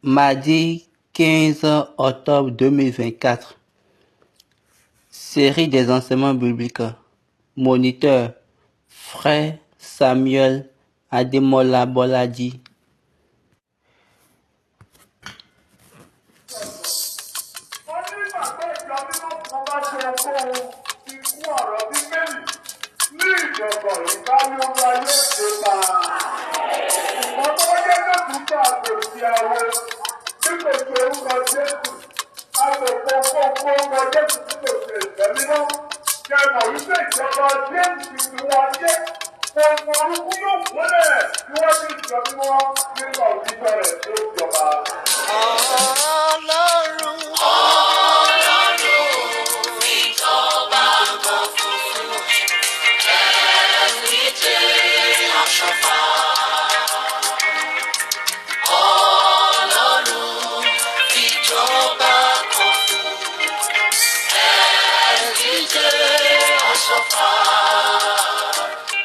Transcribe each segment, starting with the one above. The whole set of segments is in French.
Mardi 15 octobre 2024. Série des enseignements bibliques. Moniteur Frère Samuel Ademola Boladi.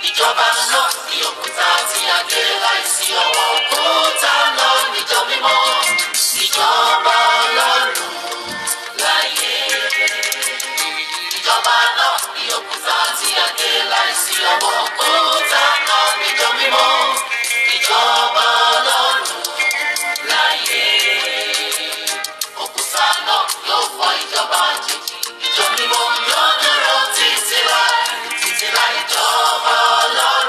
Ìjọba náà ní òkúta tí a gbé láìsí ọwọ́ òkúta náà níjọ mímọ́. Ìjọba Ọlọ́run láyé. Ìjọba náà ní òkúta tí a gbé láìsí ọwọ́ òkúta náà níjọ mímọ́. Ìjọba Ọlọ́run láyé. Òkúta náà yóò fọ́ ìjọba àjèjì. Ìjọ mímọ́ yóò dúró títí láì ìjọba Ọlọ́run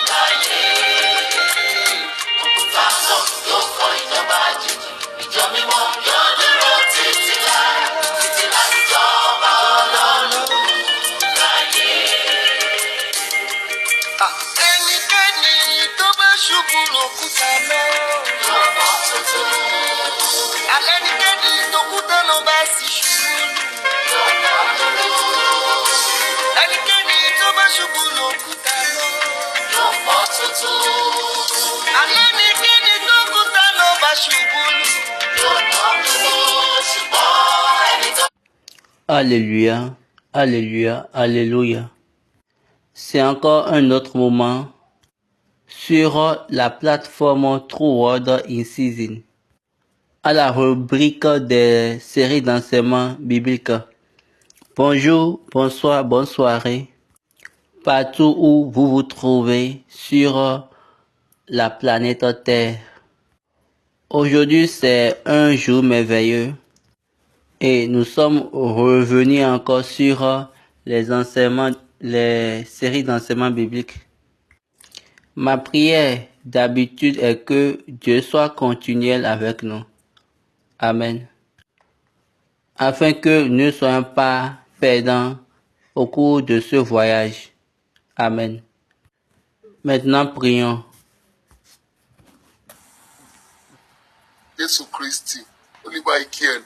láyé. Òkúta náà yóò fọ́ ìjọba àjèjì. Ìjọ mímọ́ yóò dúró títí láì ìjọba Ọlọ́run láyé. Ẹnikẹ́ni tó bá ṣubú lòkúta náà yóò fọ́ tuntun. Ẹnikẹ́ni tó kúta náà bá sì ṣubú yóò fọ́ tuntun. Ẹnikẹ́ni tó bá ṣubú lòkúta náà yóò fọ́ tuntun. Ẹnikẹ́ni tó kúta náà bá ṣubú yóò fọ́ tuntun. Ṣùgbọ́n ẹni tó. Alléluia, Alléluia, Alléluia. C'est encore un autre moment sur la plateforme True Word in Season, à la rubrique des séries d'enseignements bibliques. Bonjour, bonsoir, bonne soirée, partout où vous vous trouvez sur la planète Terre. Aujourd'hui, c'est un jour merveilleux et nous sommes revenus encore sur les enseignements, les séries d'enseignements bibliques. Ma prière d'habitude est que Dieu soit continuel avec nous. Amen. Afin que nous ne soyons pas perdants au cours de ce voyage. Amen. Maintenant, prions. Jésù Kristi, onígbà ìkí ẹ̀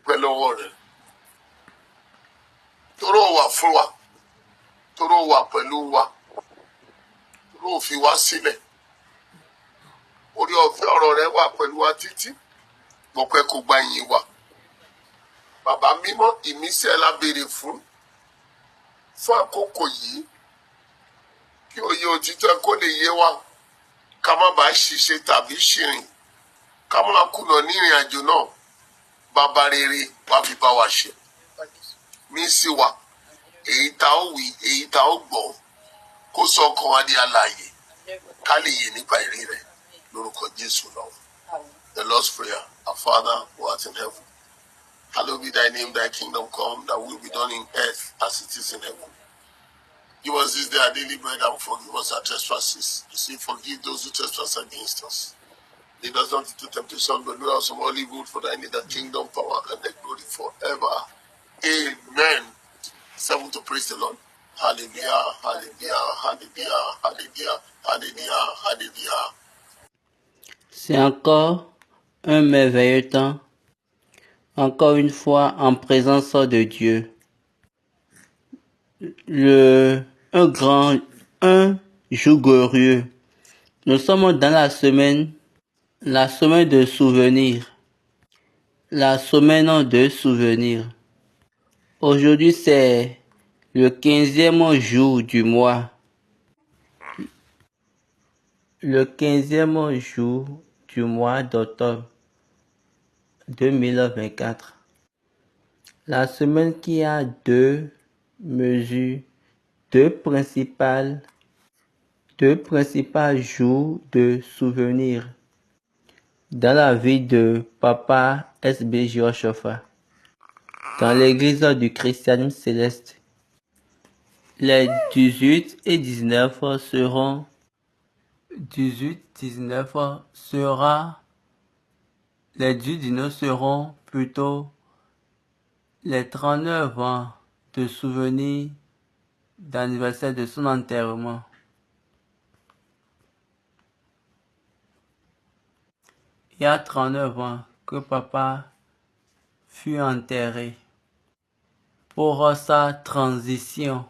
pẹ̀lú ọwọ́ rẹ̀. Tóró wà fún wa, tóró wà pẹ̀lú wa, tóró fi wá sílẹ̀. Orí ọ̀fẹ́ ọ̀rọ̀ rẹ̀ wà pẹ̀lú wa títí, mo pẹ́ kó gba ìyìn wa. Bàbá mímọ́, ìmísí ẹ̀ la béèrè fún àkókò yìí, kí òye òtítọ́ kó lè yé wa. Ká má bàa ṣìṣe tàbí ṣìrìn, ká má kùnà ní ìrìn àjò náà. Bàbá rere wá fi bá wa ṣe. Mí sí wa, èyí tá ó wí, èyí tá ó gbọ́, kó sọ ọkàn wa di alààyè, ká lè yè nípa ìrí rẹ̀ lórúkọ Jésù náà. The Lord's Prayer. Our Father who art in heaven, hallowed be thy name, thy kingdom come, thy will be done in earth as it is in heaven. Give us this day our daily bread and forgive us our trespasses. You say, forgive those who trespass against us. Lead us not into temptation, but deliver us from all evil, for thine is the kingdom, power, and the glory forever. Amen. 7 to praise the Lord. Hallelujah, hallelujah, hallelujah, hallelujah, hallelujah, hallelujah. C'est encore un merveilleux temps, encore une fois en présence de Dieu. Un jour glorieux. Nous sommes dans la semaine de souvenirs. La semaine de souvenirs. Aujourd'hui, c'est le 15e jour du mois. le 15e jour du mois d'octobre 2024. La semaine qui a deux mesures, deux principales jours de souvenirs dans la vie de Papa S.B. Joshua. Dans l'église du christianisme céleste, les 18 et 19 seront 18-19 seront plutôt les 39 ans de souvenirs d'anniversaire de son enterrement. Il y a 39 ans que papa fut enterré. Pour sa transition,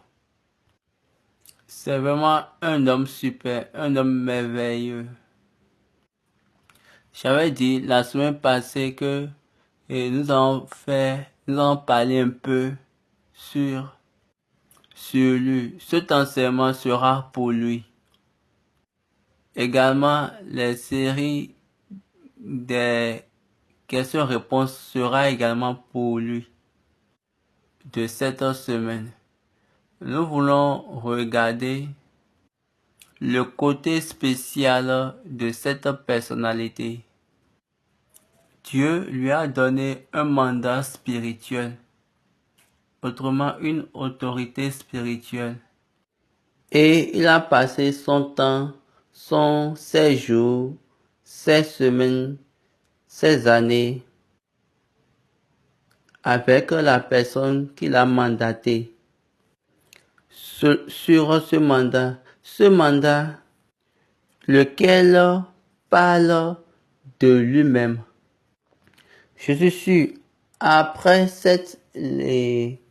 c'est vraiment un homme super, un homme merveilleux. J'avais dit la semaine passée que nous allons parler un peu sur lui. Cet enseignement sera pour lui. Également, les séries des questions-réponses sera également pour lui de cette semaine. Nous voulons regarder le côté spécial de cette personnalité. Dieu lui a donné un mandat spirituel, autrement une autorité spirituelle. Et il a passé son temps, ses jours, ses semaines, ses années avec la personne qui l'a mandaté. Sur ce mandat, lequel parle de lui-même. Je suis sûr, après cette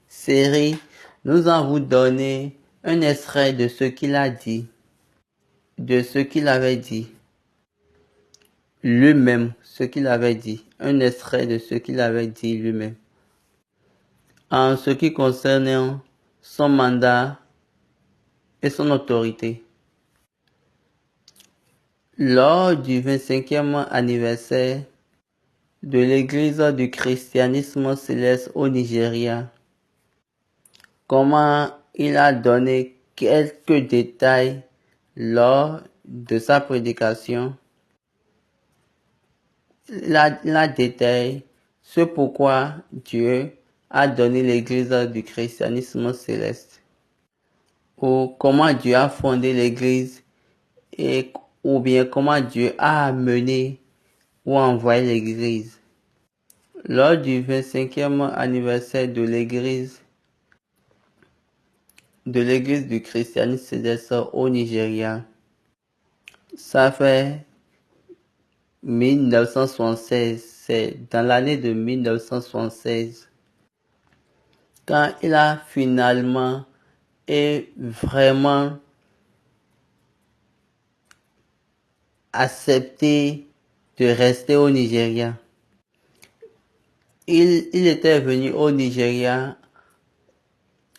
série, nous allons vous donner un extrait de ce qu'il a dit, de ce qu'il avait dit, lui-même, ce qu'il avait dit, un extrait de ce qu'il avait dit lui-même. En ce qui concerne son mandat et son autorité. Lors du 25e anniversaire de l'église du christianisme céleste au Nigeria, comment il a donné quelques détails lors de sa prédication. Il a détaillé ce pourquoi Dieu a donné l'église du christianisme céleste, ou comment Dieu a fondé l'église, ou bien comment Dieu a amené ou envoyé l'église. Lors du 25e anniversaire de l'église du christianisme céleste au Nigeria, ça fait 1976, c'est dans l'année de 1976, quand il a finalement et vraiment accepté de rester au Nigeria. Il était venu au Nigeria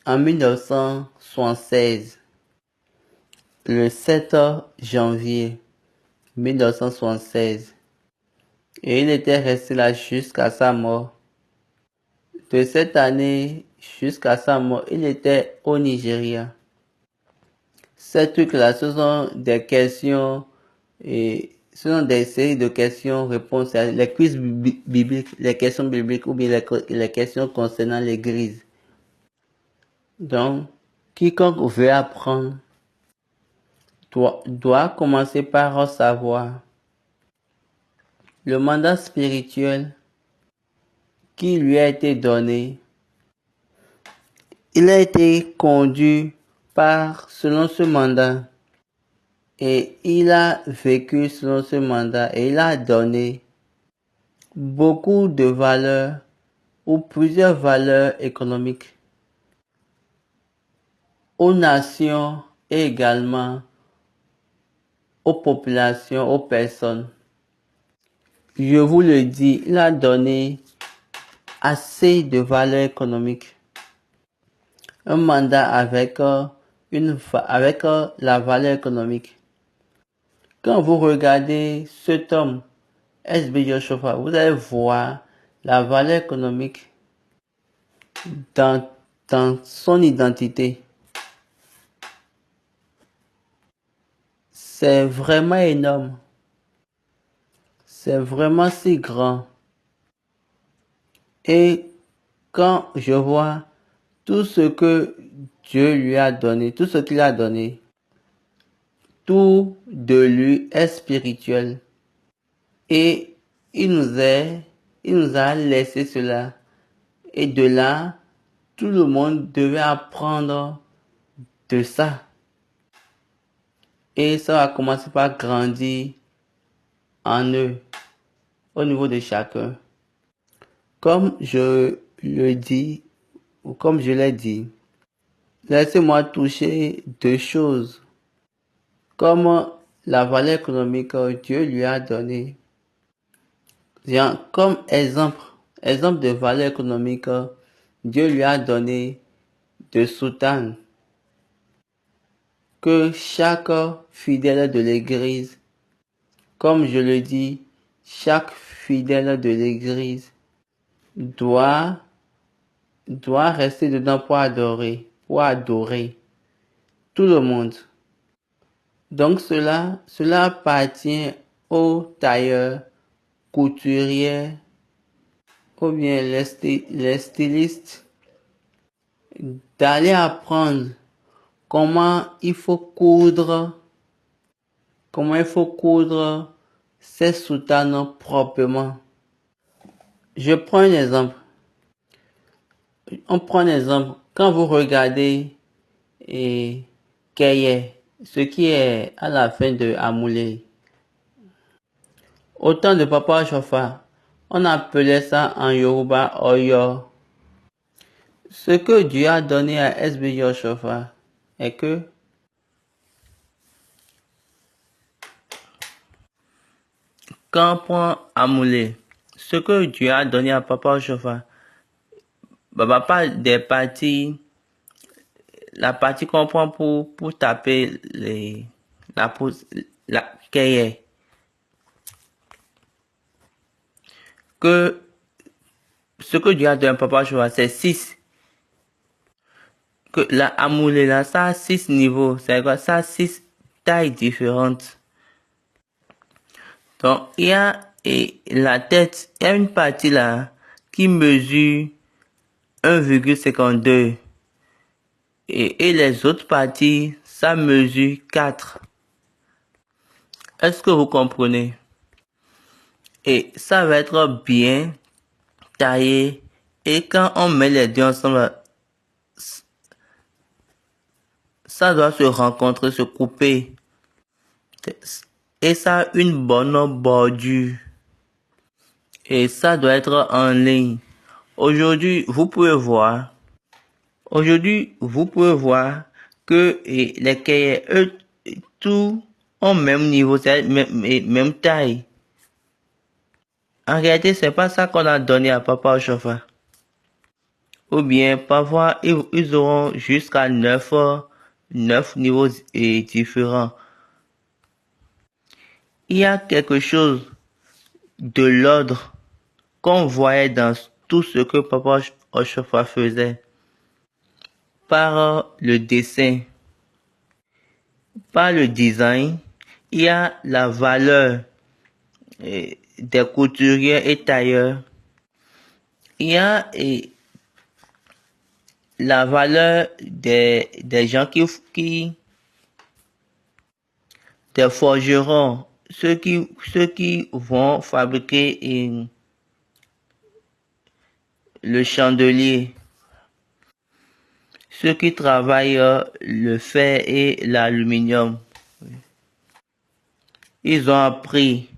en 1976, le 7 janvier 1976, et il était resté là jusqu'à sa mort. De cette année jusqu'à sa mort, il était au Nigeria. Ces trucs-là, ce sont des questions, et ce sont des séries de questions-réponses, les quiz bibliques, les questions bibliques ou bien les questions concernant l'église. Donc, quiconque veut apprendre doit commencer par savoir le mandat spirituel qui lui a été donné. Il a été conduit selon ce mandat, et il a vécu selon ce mandat, et il a donné beaucoup de valeurs ou plusieurs valeurs économiques aux nations et également aux populations, aux personnes. Je vous le dis, il a donné assez de valeurs économiques. Un mandat avec la valeur économique. Quand vous regardez cet homme, S.B. Joshua, vous allez voir la valeur économique dans son identité. C'est vraiment énorme. C'est vraiment si grand. Et quand je vois tout ce que Dieu lui a donné, tout ce qu'il a donné, tout de lui est spirituel. Et il nous a laissé cela. Et de là, tout le monde devait apprendre de ça. Et ça va commencer par grandir en eux, au niveau de chacun. Comme je le dis, ou comme je l'ai dit, laissez-moi toucher deux choses. Comme la valeur économique que Dieu lui a donnée. Comme exemple de valeur économique, Dieu lui a donné de soutane que chaque fidèle de l'Église, comme je le dis, chaque fidèle de l'Église doit rester dedans pour adorer tout le monde. Donc cela appartient aux tailleurs, couturiers, ou bien les stylistes, d'aller apprendre comment il faut coudre ces soutanes proprement. Je prends un exemple. On prend un exemple. Quand vous regardez Keye, ce qui est à la fin de Amoulé, au temps de Papa Chofa, on appelait ça en Yoruba Oyo. Ce que Dieu a donné à S.B. Joshua est que quand on prend Amoulé, ce que Dieu a donné à Papa Joshua, pas des parties, la partie qu'on prend pour taper la Keye, que ce que Dieu a donné à Papa Joshua, c'est 6. Que la Amoulé là, ça a 6 niveaux, c'est quoi? Ça a 6 tailles différentes. Donc, il y a la tête, il y a une partie là qui mesure 1,52 et les autres parties, ça mesure 4. Est-ce que vous comprenez? Et ça va être bien taillé et quand on met les deux ensemble, ça doit se rencontrer, se couper. Et ça a une bonne bordure. Et ça doit être en ligne. Aujourd'hui, vous pouvez voir que les cahiers, eux, tout ont même niveau, c'est même taille. En réalité, c'est pas ça qu'on a donné à Papa Joshua. Ou bien, parfois, ils auront jusqu'à 9 niveaux différents. Il y a quelque chose de l'ordre qu'on voyait dans tout ce que Papa Joshua faisait. Par le dessin, par le design, il y a la valeur des couturiers et tailleurs. Il y a la valeur des gens des forgerons, ceux qui vont fabriquer le chandelier, ceux qui travaillent le fer et l'aluminium. Ils ont appris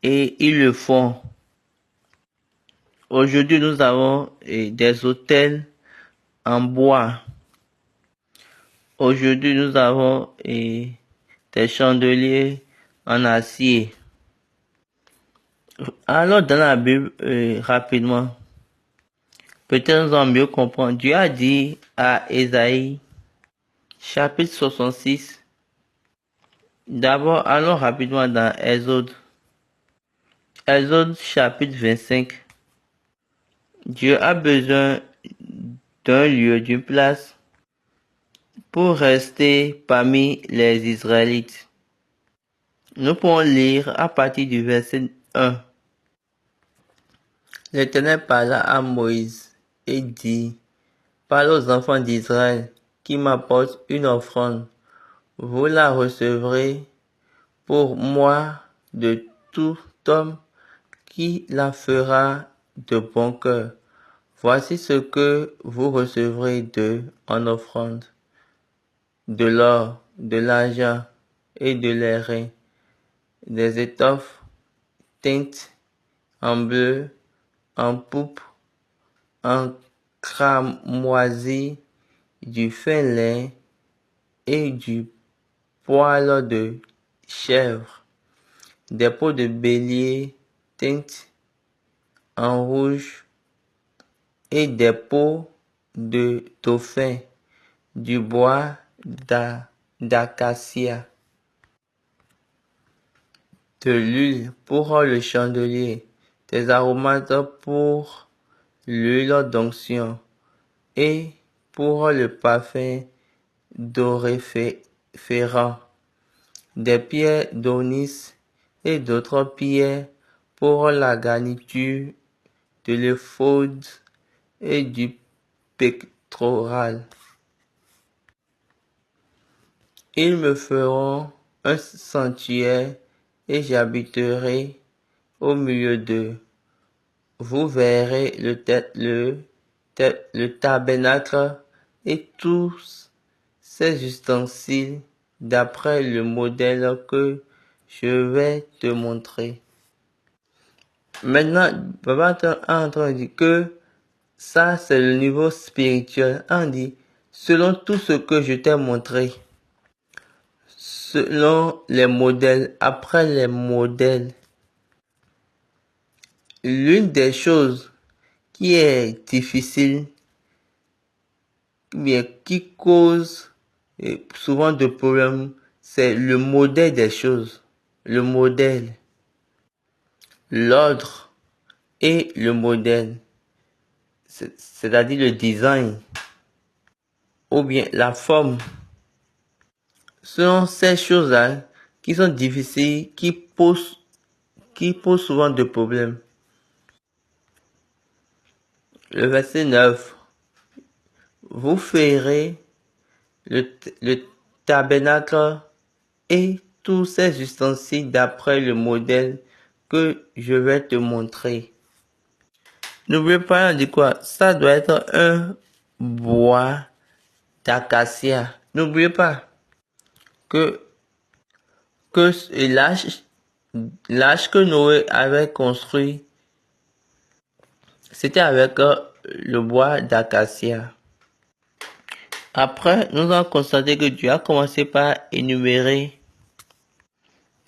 et ils le font. Aujourd'hui, nous avons des hôtels en bois. Aujourd'hui, nous avons des chandeliers en acier. Alors, dans la Bible, rapidement, peut-être nous allons mieux comprendre. Dieu a dit à Ésaïe, chapitre 66, D'abord, allons rapidement dans Exode. Exode chapitre 25. Dieu a besoin d'un lieu, d'une place pour rester parmi les Israélites. Nous pouvons lire à partir du verset 1. L'Éternel parla à Moïse et dit, parle aux enfants d'Israël qui m'apportent une offrande. Vous la recevrez pour moi de tout homme qui la fera de bon cœur. Voici ce que vous recevrez d'eux en offrande: de l'or, de l'argent et de l'airain, des étoffes teintes en bleu, en pourpre, en cramoisi, du fin lin et du poil de chèvre, des peaux de bélier teintes en rouge et des peaux de dauphin, du bois d'acacia, de l'huile pour le chandelier, des aromates pour l'huile d'onction et pour le parfum d'oriférant, des pierres d'onyx et d'autres pierres pour la garniture de l'éphod et du pectoral. Ils me feront un sanctuaire et j'habiterai au milieu d'eux. Vous verrez le tabernacle et tous ses ustensiles d'après le modèle que je vais te montrer. Maintenant, Papa est en train de dire que ça, c'est le niveau spirituel. On dit, selon tout ce que je t'ai montré, selon les modèles, après les modèles, l'une des choses qui est difficile, bien qui cause souvent de problèmes, c'est le modèle des choses, le modèle, l'ordre et le modèle, c'est-à-dire le design ou bien la forme. Ce sont ces choses-là qui sont difficiles, qui posent souvent de problèmes. Le verset 9. Vous ferez le tabernacle et tous ses ustensiles d'après le modèle que je vais te montrer. N'oubliez pas, on dit quoi? Ça doit être un bois d'acacia. N'oubliez pas que l'arche que Noé avait construit, c'était avec le bois d'acacia. Après, nous avons constaté que Dieu a commencé par énumérer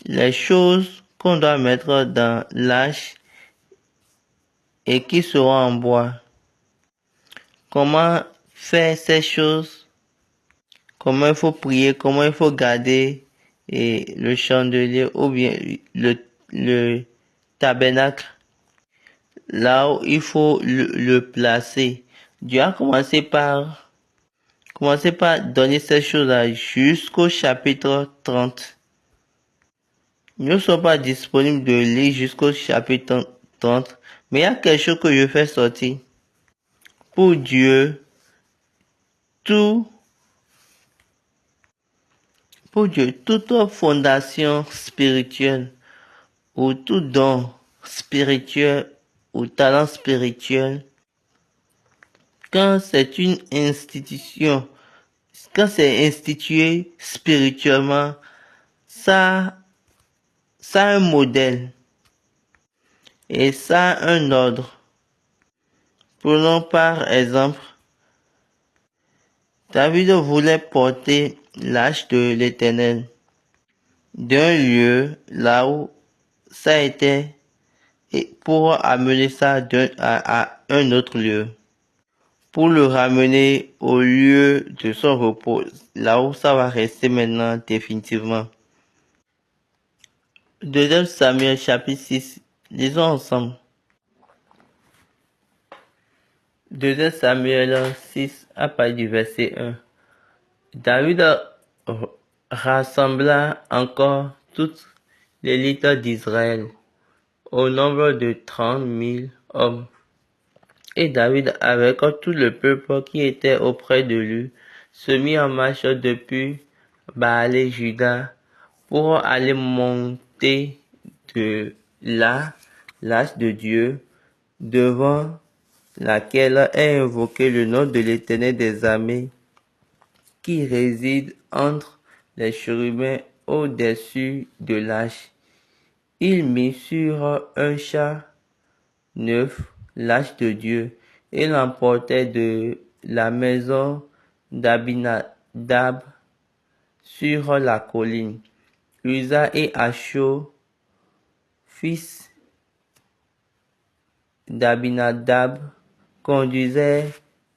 les choses qu'on doit mettre dans l'arche et qui seront en bois. Comment faire ces choses? Comment il faut prier? Comment il faut garder le chandelier ou bien le tabernacle? Là où il faut le placer. Dieu a commencé par donner ces choses-là jusqu'au chapitre 30. Nous ne sommes pas disponibles de lire jusqu'au chapitre 30, mais il y a quelque chose que je fais sortir. Pour Dieu, toute fondation spirituelle ou tout don spirituel ou talent spirituel, quand c'est une institution, quand c'est institué spirituellement, ça a un modèle et ça a un ordre. Prenons par exemple, David voulait porter l'arche de l'Éternel d'un lieu là où ça était et pour amener ça à un autre lieu, pour le ramener au lieu de son repos, là où ça va rester maintenant définitivement. Deuxième Samuel chapitre 6. Lisons ensemble. Deuxième Samuel 6 à partir du verset 1. David rassembla encore toute l'élite d'Israël au nombre de 30 000 hommes. Et David, avec tout le peuple qui était auprès de lui, se mit en marche depuis Baal-Juda pour aller monter de là l'arche de Dieu, devant laquelle est invoqué le nom de l'Éternel des armées, qui réside entre les chérubins au-dessus de l'arche. Il mit sur un char neuf l'arche de Dieu et l'emportait de la maison d'Abinadab sur la colline. Uza et Acho, fils d'Abinadab, conduisaient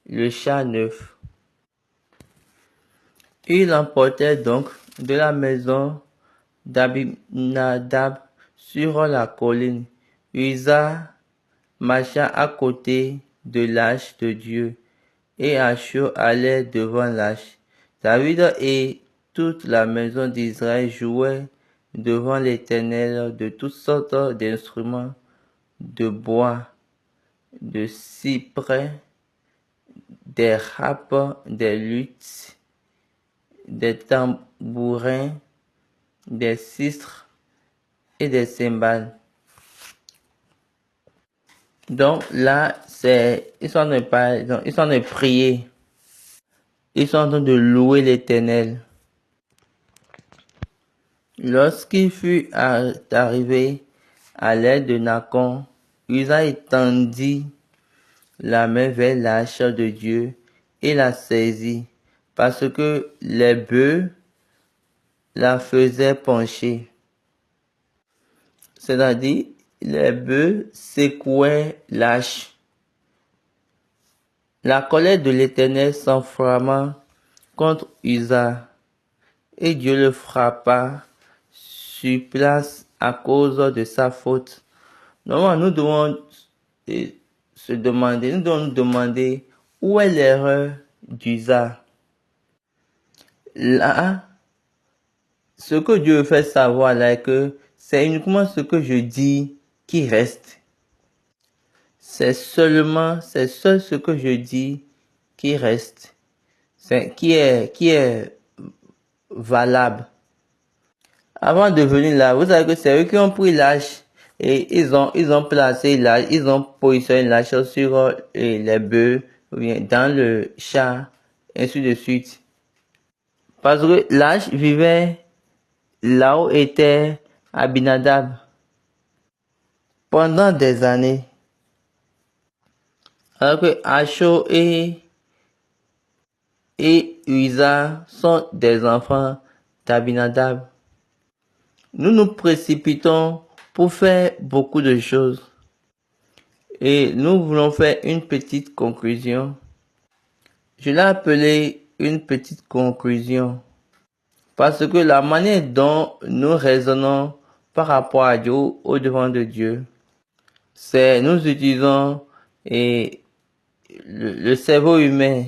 le char neuf. Il emportait donc de la maison d'Abinadab sur la colline. Uza marcha à côté de l'arche de Dieu, et Acho allait devant l'arche. David et toute la maison d'Israël jouaient devant l'Éternel de toutes sortes d'instruments de bois, de cyprès, des harpes, des luttes, des tambourins, des sistres et des cymbales. Donc là, ils sont en train de parler, donc, ils sont en train de prier. Ils sont en train de louer l'Éternel. Lorsqu'il fut arrivé à l'aide de Nacon, Uza étendit la main vers l'arche de Dieu et la saisit, parce que les bœufs la faisaient pencher. C'est-à-dire, les bœufs secouaient l'arche. La colère de l'Éternel s'enflamma contre Uza, et Dieu le frappa sur place à cause de sa faute. Normalement, nous devons nous demander où est l'erreur d'Uza. Là, ce que Dieu veut faire savoir là est que c'est uniquement ce que je dis qui reste. C'est seul ce que je dis qui reste. Qui est valable. Avant de venir là, vous savez que c'est eux qui ont pris l'âge et ils ont placé l'âge, ils ont positionné l'âge sur les bœufs ou bien dans le char, ainsi de suite. Parce que l'âge vivait là où était Abinadab pendant des années. Alors que Acho et Uza sont des enfants d'Abinadab. Nous nous précipitons pour faire beaucoup de choses. Et nous voulons faire une petite conclusion. Je l'ai appelé une petite conclusion. Parce que la manière dont nous raisonnons par rapport à Dieu, au devant de Dieu, c'est nous utilisons le cerveau humain.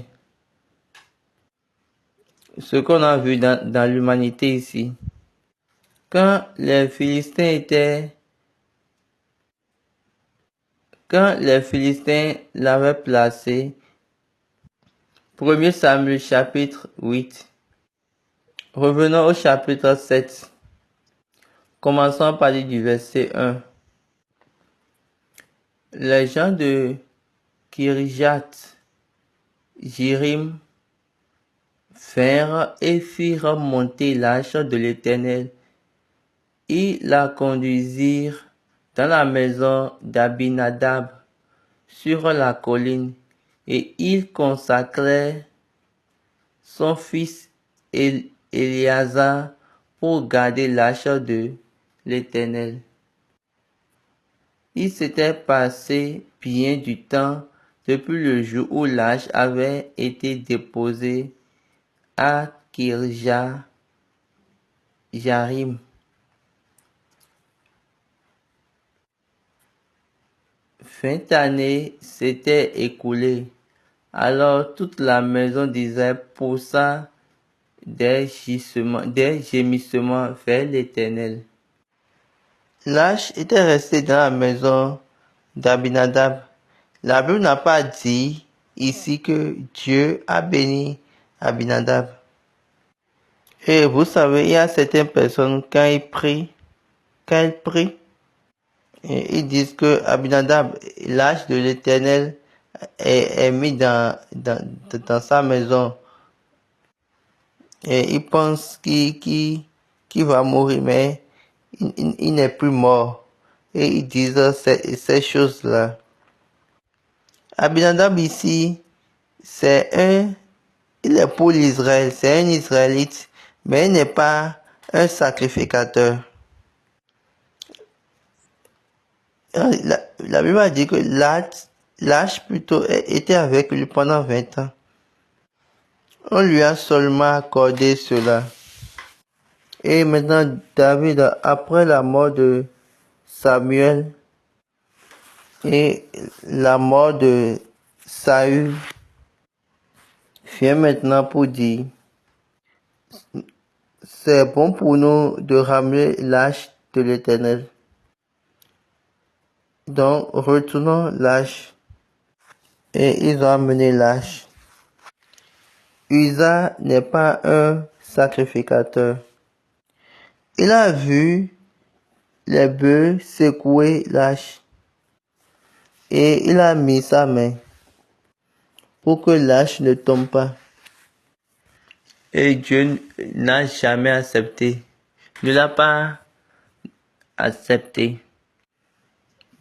Ce qu'on a vu dans l'humanité ici. Quand les Philistins l'avaient placé, 1 Samuel chapitre 8. Revenons au chapitre 7. Commençons par lire du verset 1. Les gens de Kirjat Jérim vinrent et firent monter l'arche de l'Éternel. Ils la conduisirent dans la maison d'Abinadab sur la colline, et ils consacrèrent son fils Éléazar pour garder l'arche de l'Éternel. Il s'était passé bien du temps depuis le jour où l'arche avait été déposée à Kirjat Jéarim. 20 années s'étaient écoulées. Alors toute la maison d'Israël poussa des gémissements vers l'Éternel. L'arche était restée dans la maison d'Abinadab. La Bible n'a pas dit ici que Dieu a béni Abinadab. Et vous savez, il y a certaines personnes, quand ils prient, ils disent que Abinadab, l'arche de l'Éternel, est mis dans sa maison. Et ils pensent qu'il va mourir, mais il n'est plus mort. Et ils disent ces choses-là. Abinadab ici, il est pour l'Israël, c'est un Israélite, mais il n'est pas un sacrificateur. La Bible a dit que l'arche plutôt était avec lui pendant 20 ans. On lui a seulement accordé cela. Et maintenant, David, après la mort de Samuel et la mort de Saül, vient maintenant pour dire, c'est bon pour nous de ramener l'arche de l'Éternel. Donc, retournons l'arche. Et ils ont amené l'arche. Uza n'est pas un sacrificateur. Il a vu les bœufs secouer l'arche. Et il a mis sa main pour que l'arche ne tombe pas. Et Dieu n'a jamais accepté. Ne l'a pas accepté.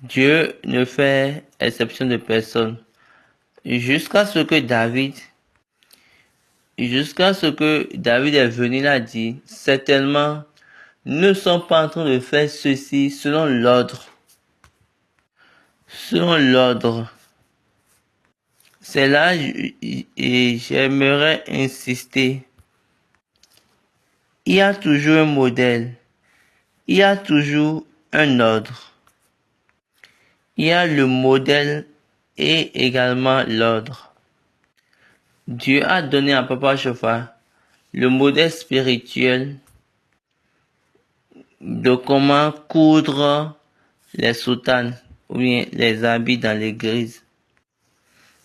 Dieu ne fait exception de personne. Jusqu'à ce que David est venu, il a dit, certainement, ne sont pas en train de faire ceci selon l'ordre. Selon l'ordre. C'est là et j'aimerais insister. Il y a toujours un modèle. Il y a toujours un ordre. Il y a le modèle et également l'ordre. Dieu a donné à Papa Chauffard le modèle spirituel de comment coudre les soutanes ou bien les habits dans l'église.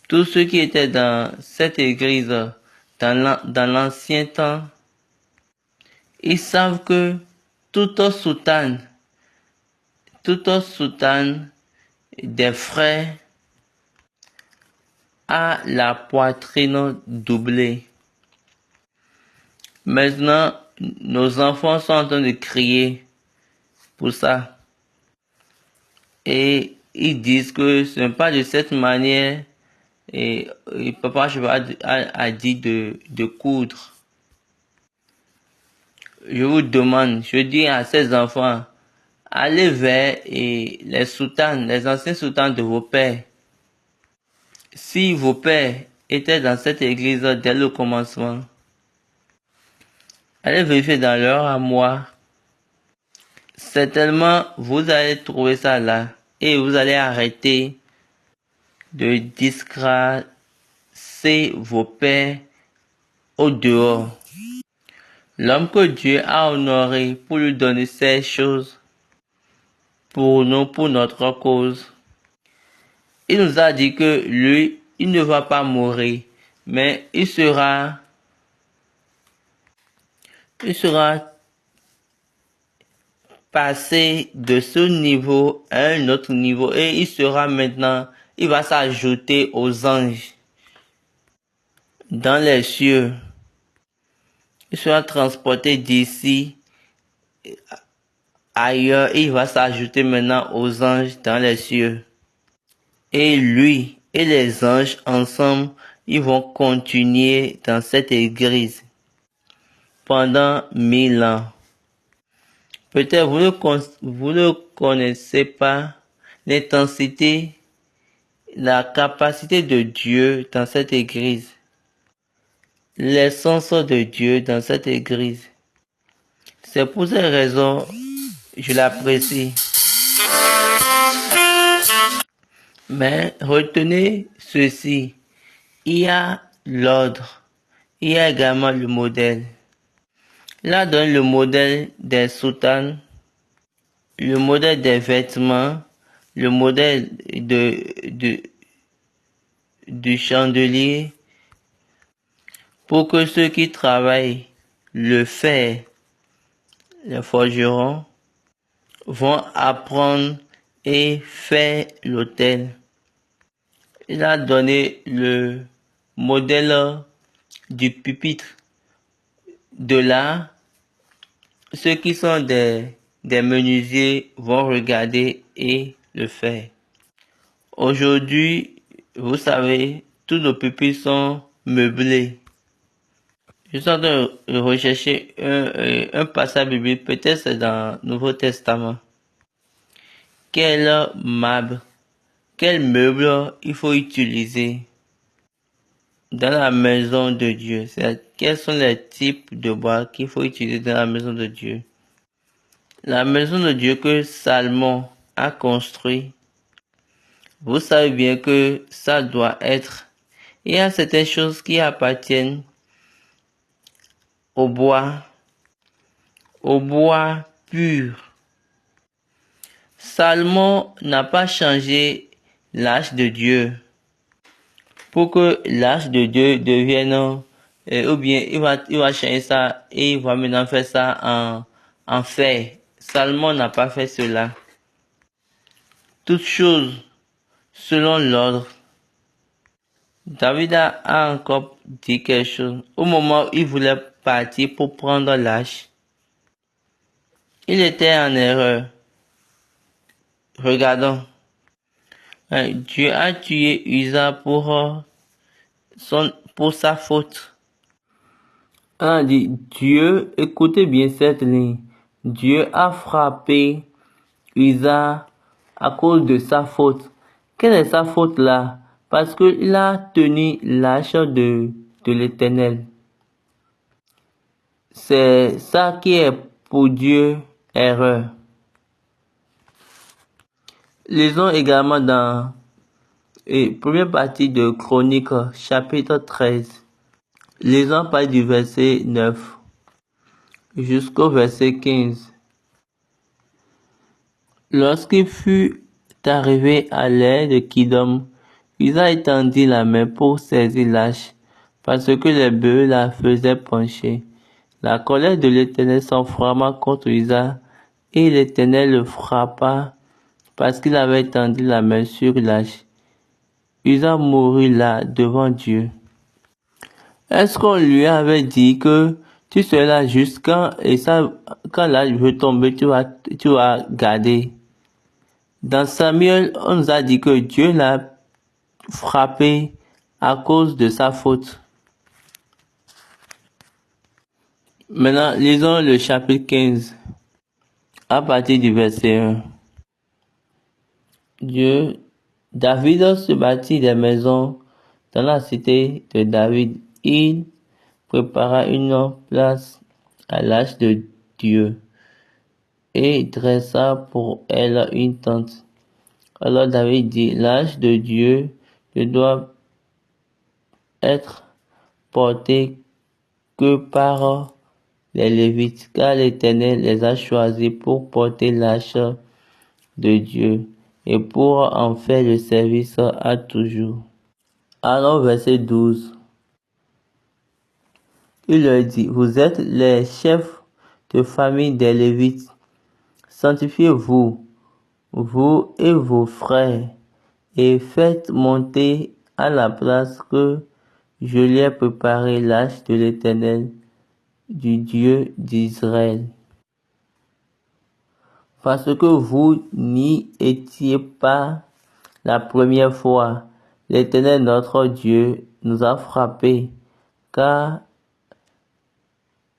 Tous ceux qui étaient dans cette église dans l'ancien temps, ils savent que toute soutane des frères a la poitrine doublée. Maintenant, nos enfants sont en train de crier pour ça. Et ils disent que ce n'est pas de cette manière et Papa Chauffard a dit de coudre. Je vous demande, je dis à ces enfants, allez vers les soutanes, les anciens soutanes de vos pères. Si vos pères étaient dans cette église dès le commencement, allez vérifier dans leur armoire. Certainement, vous allez trouver ça là et vous allez arrêter de disgrâcer vos pères au dehors. L'homme que Dieu a honoré pour lui donner ces choses pour nous, pour notre cause. Il nous a dit que lui, il ne va pas mourir, mais il sera passé de ce niveau à un autre niveau et il va s'ajouter aux anges dans les cieux. Il sera transporté d'ici ailleurs et il va s'ajouter maintenant aux anges dans les cieux. Et lui et les anges ensemble, ils vont continuer dans cette église pendant 1000 ans. Peut-être vous ne connaissez pas l'intensité, la capacité de Dieu dans cette église. L'essence de Dieu dans cette église. C'est pour ces raisons, je l'apprécie. Mais retenez ceci, il y a l'ordre, il y a également le modèle. Là donne le modèle des soutanes, le modèle des vêtements, le modèle du chandelier, pour que ceux qui travaillent le fer, les forgerons, vont apprendre et faire l'autel. Il a donné le modèle du pupitre. De là, ceux qui sont des menuisiers vont regarder et le faire. Aujourd'hui, vous savez, tous nos pupitres sont meublés. Je suis en train de rechercher un passage biblique, peut-être c'est dans le Nouveau Testament. Quel marbre, quel meuble il faut utiliser dans la maison de Dieu? Quels sont les types de bois qu'il faut utiliser dans la maison de Dieu? La maison de Dieu que Salomon a construite, vous savez bien que ça doit être. Il y a certaines choses qui appartiennent au bois pur. Salomon n'a pas changé l'arche de Dieu pour que l'arche de Dieu devienne, ou bien il va changer ça et il va maintenant faire ça en fer. Salomon n'a pas fait cela. Toutes choses selon l'ordre. David a encore dit quelque chose. Au moment où il voulait partir pour prendre l'arche, il était en erreur. Regardons. Dieu a tué Uza pour sa faute. On a dit, Dieu, écoutez bien cette ligne. Dieu a frappé Uza à cause de sa faute. Quelle est sa faute là? Parce qu'il a tenu l'arche de l'Éternel. C'est ça qui est pour Dieu erreur. Lisons également dans la première partie de Chroniques, chapitre 13. Lisons par du verset 9 jusqu'au verset 15. Lorsqu'il fut arrivé à l'ère de Kidom, Uza étendit la main pour saisir l'arche, parce que les bœufs la faisaient pencher. La colère de l'Éternel s'enflamma contre Uza, et l'Éternel le frappa parce qu'il avait étendu la main sur l'arche. Uza mourut là devant Dieu. Est-ce qu'on lui avait dit que tu seras là jusqu'à quand l'arche veut tomber, tu vas garder? Dans Samuel, on nous a dit que Dieu l'a frappé à cause de sa faute. Maintenant, lisons le chapitre 15, à partir du verset 1. David se bâtit des maisons dans la cité de David. Il prépara une place à l'arche de Dieu et dressa pour elle une tente. Alors David dit, l'arche de Dieu ne doit être portée que par les Lévites, car l'Éternel les a choisis pour porter l'arche de Dieu et pour en faire le service à toujours. Alors verset 12, il leur dit, vous êtes les chefs de famille des Lévites, sanctifiez-vous, vous et vos frères, et faites monter à la place que je lui ai préparée l'arche de l'Éternel, du Dieu d'Israël. Parce que vous n'y étiez pas la première fois, l'Éternel notre Dieu nous a frappés, car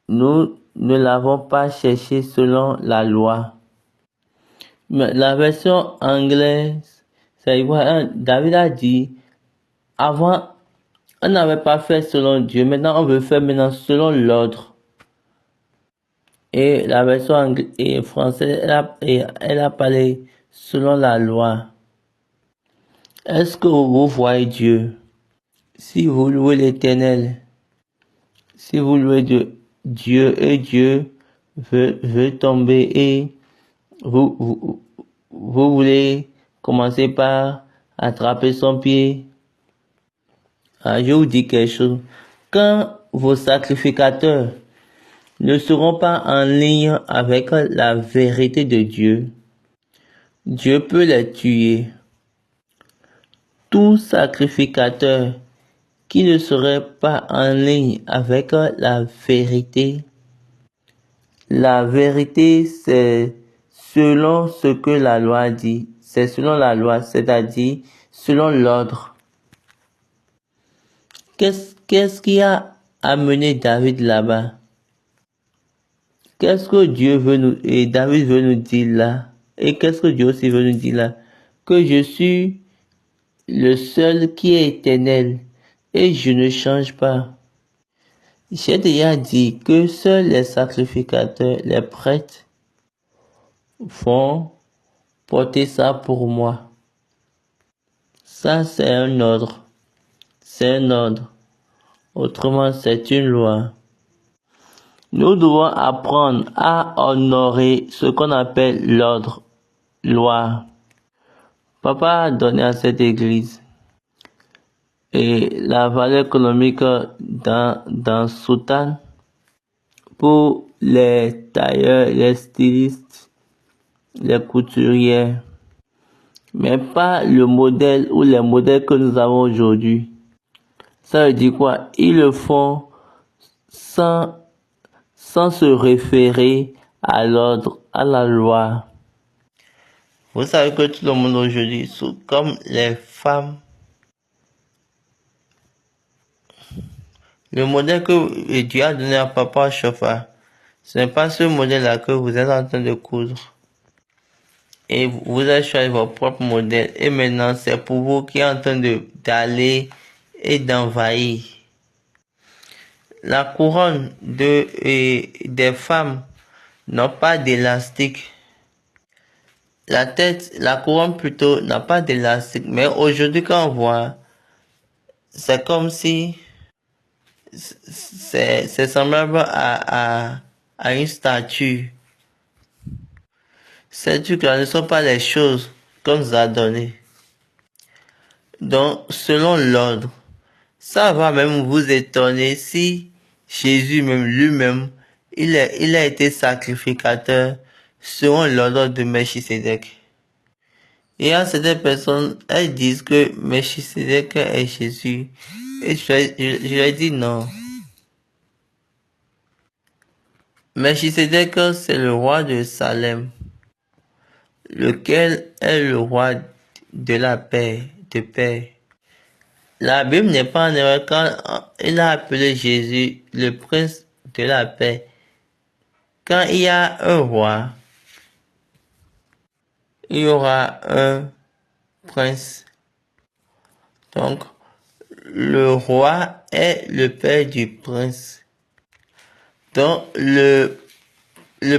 nous ne l'avons pas cherché selon la loi. Mais la version anglaise, c'est David a dit, avant, on n'avait pas fait selon Dieu, maintenant on veut faire maintenant selon l'ordre. Et la version française, elle a parlé selon la loi. Est-ce que vous voyez Dieu? Si vous louez l'Éternel, si vous louez Dieu et Dieu veut tomber et vous voulez commencer par attraper son pied. Je vous dis quelque chose. Quand vos sacrificateurs ne seront pas en ligne avec la vérité de Dieu, Dieu peut les tuer. Tout sacrificateur qui ne serait pas en ligne avec la vérité, c'est selon ce que la loi dit. C'est selon la loi, c'est-à-dire selon l'ordre. Qu'est-ce qui a amené David là-bas? Qu'est-ce que Dieu veut nous, et David veut nous dire là? Et qu'est-ce que Dieu aussi veut nous dire là? Que je suis le seul qui est éternel et je ne change pas. J'ai déjà dit que seuls les sacrificateurs, les prêtres, vont porter ça pour moi. Ça, c'est un ordre. C'est un ordre. Autrement, c'est une loi. Nous devons apprendre à honorer ce qu'on appelle l'ordre, loi. Papa a donné à cette église et la valeur économique dans Soutan pour les tailleurs, les stylistes, les couturiers, mais pas le modèle ou les modèles que nous avons aujourd'hui. Ça veut dire quoi? Ils le font sans se référer à l'ordre, à la loi. Vous savez que tout le monde aujourd'hui, comme les femmes, le modèle que Dieu a donné à Papa Chauffard, ce n'est pas ce modèle-là que vous êtes en train de coudre. Et vous avez choisi votre propre modèle. Et maintenant, c'est pour vous qui êtes en train d'aller et d'envahir. La couronne des femmes n'a pas d'élastique. La couronne plutôt n'a pas d'élastique. Mais aujourd'hui, quand on voit, c'est comme si c'est semblable à une statue. Ces trucs-là ne sont pas les choses qu'on nous a données. Donc, selon l'ordre, ça va même vous étonner si Jésus même lui-même, il a été sacrificateur selon l'ordre de Melchisédek. Et à certaines personnes, elles disent que Melchisédek est Jésus. Et je leur dis non. Melchisédek, c'est le roi de Salem, lequel est le roi de la paix, de paix. La Bible n'est pas en erreur quand il a appelé Jésus le prince de la paix. Quand il y a un roi, il y aura un prince. Donc, le roi est le père du prince. Donc, le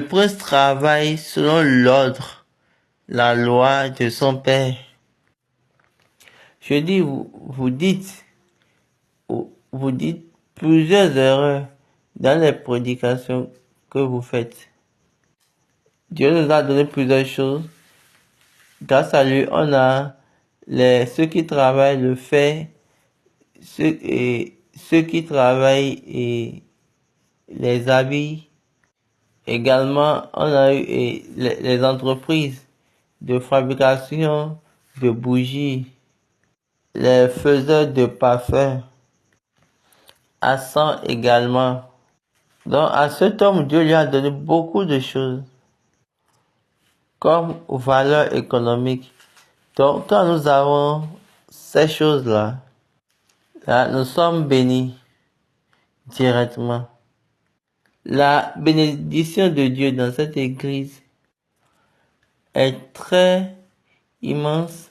prince travaille selon l'ordre, la loi de son père. Je dis, vous dites plusieurs erreurs dans les prédications que vous faites. Dieu nous a donné plusieurs choses. Grâce à lui, on a ceux qui travaillent le fait, ceux qui travaillent et les habits. Également, on a eu les entreprises de fabrication de bougies, les faiseurs de parfums, à sang également. Donc, à cet homme, Dieu lui a donné beaucoup de choses comme valeur économique. Donc, quand nous avons ces choses-là, là, nous sommes bénis directement. La bénédiction de Dieu dans cette église est très immense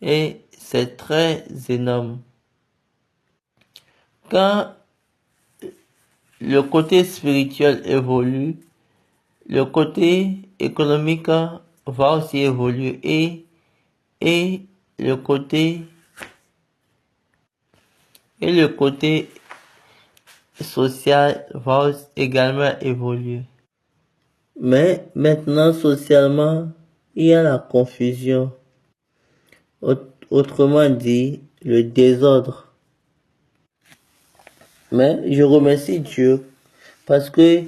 et c'est très énorme. Quand le côté spirituel évolue, le côté économique va aussi évoluer et le côté social va également évoluer. Mais maintenant, socialement, il y a la confusion. Autrement dit, le désordre. Mais je remercie Dieu parce que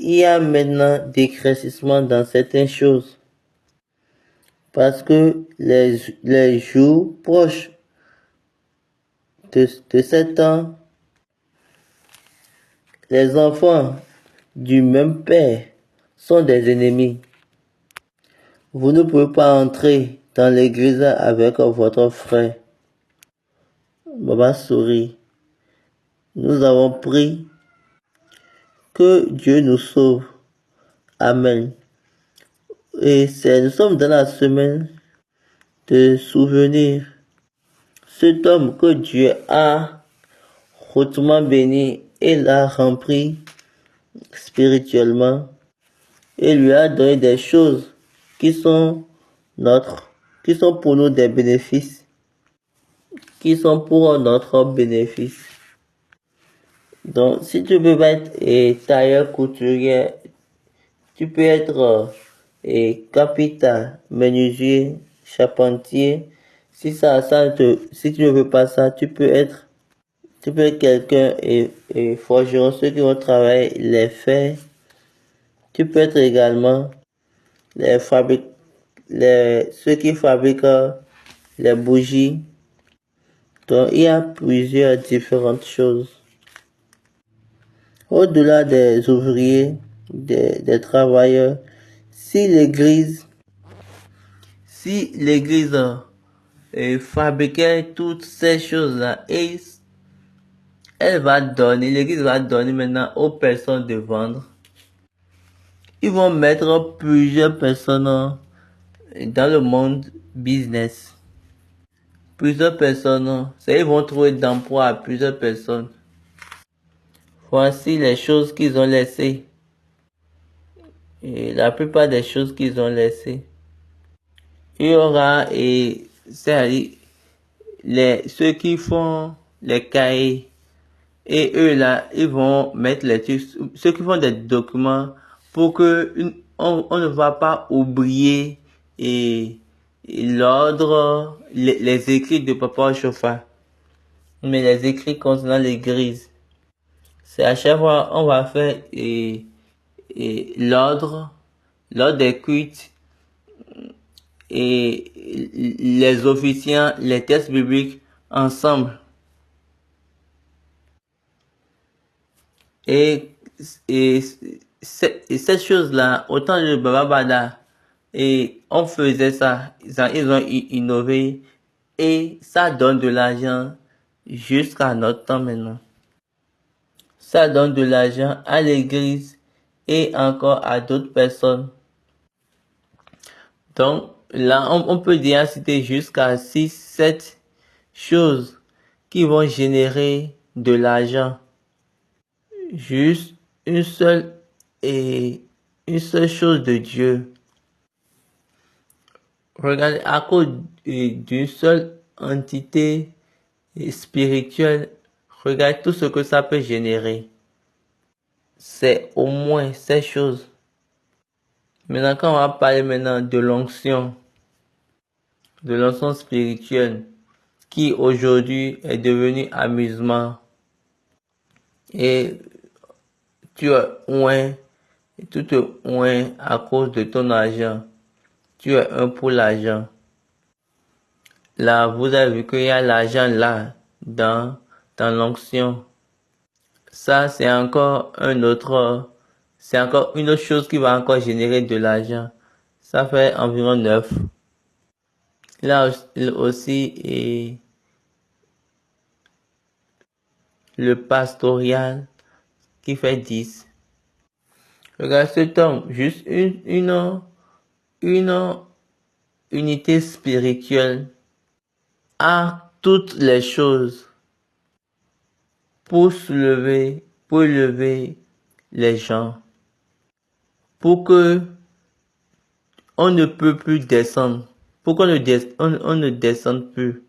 il y a maintenant décressissement dans certaines choses. Parce que les jours proches de 7 ans, les enfants du même père sont des ennemis. Vous ne pouvez pas entrer dans l'église avec votre frère. Baba sourit. Nous avons prié que Dieu nous sauve. Amen. Et nous sommes dans la semaine de souvenir. Cet homme que Dieu a hautement béni et l'a rempli spirituellement et lui a donné des choses qui sont pour nous des bénéfices, qui sont pour notre bénéfice. Donc, si tu peux être tailleur couturier, tu peux être capital, menuisier, charpentier. Si tu ne veux pas ça, tu peux être quelqu'un et forgeron, ceux qui vont travailler les fers. Tu peux être également ceux qui fabriquent les bougies. Donc, il y a plusieurs différentes choses. Au-delà des ouvriers, des travailleurs, si l'église fabriquait toutes ces choses-là, et l'église va donner maintenant aux personnes de vendre. Ils vont mettre plusieurs personnes dans le monde business. Plusieurs personnes, ils vont trouver d'emploi à plusieurs personnes. Voici les choses qu'ils ont laissées. Et la plupart des choses qu'ils ont laissées. Il y aura, ceux qui font les cahiers. Et eux là, ils vont mettre ceux qui font des documents pour que on ne va pas oublier l'ordre, les écrits de Papa Chauffard, mais les écrits concernant l'église. C'est à chaque fois on va faire l'ordre des cultes et les officiants, les textes bibliques ensemble. Et cette chose-là, autant de Baba Bada, et on faisait ça, ils ont innové, et ça donne de l'argent jusqu'à notre temps maintenant. Ça donne de l'argent à l'église et encore à d'autres personnes. Donc là, on peut déjà citer jusqu'à 6, 7 choses qui vont générer de l'argent. Juste une seule chose de Dieu. Regardez, à cause d'une seule entité spirituelle, regarde tout ce que ça peut générer. C'est au moins ces choses. Maintenant, quand on va parler maintenant de l'onction spirituelle, qui aujourd'hui est devenu amusement, et tu es oint, tout te oint à cause de ton argent. Tu es un pour l'argent. Là, vous avez vu qu'il y a l'argent là, dans l'onction. Ça, c'est encore une autre chose qui va encore générer de l'argent. Ça fait environ 9. Là aussi, et le pastoral qui fait 10. Regarde cet homme, juste une unité spirituelle à toutes les choses pour élever les gens, pour que on ne peut plus descendre. Pourquoi on ne descend plus?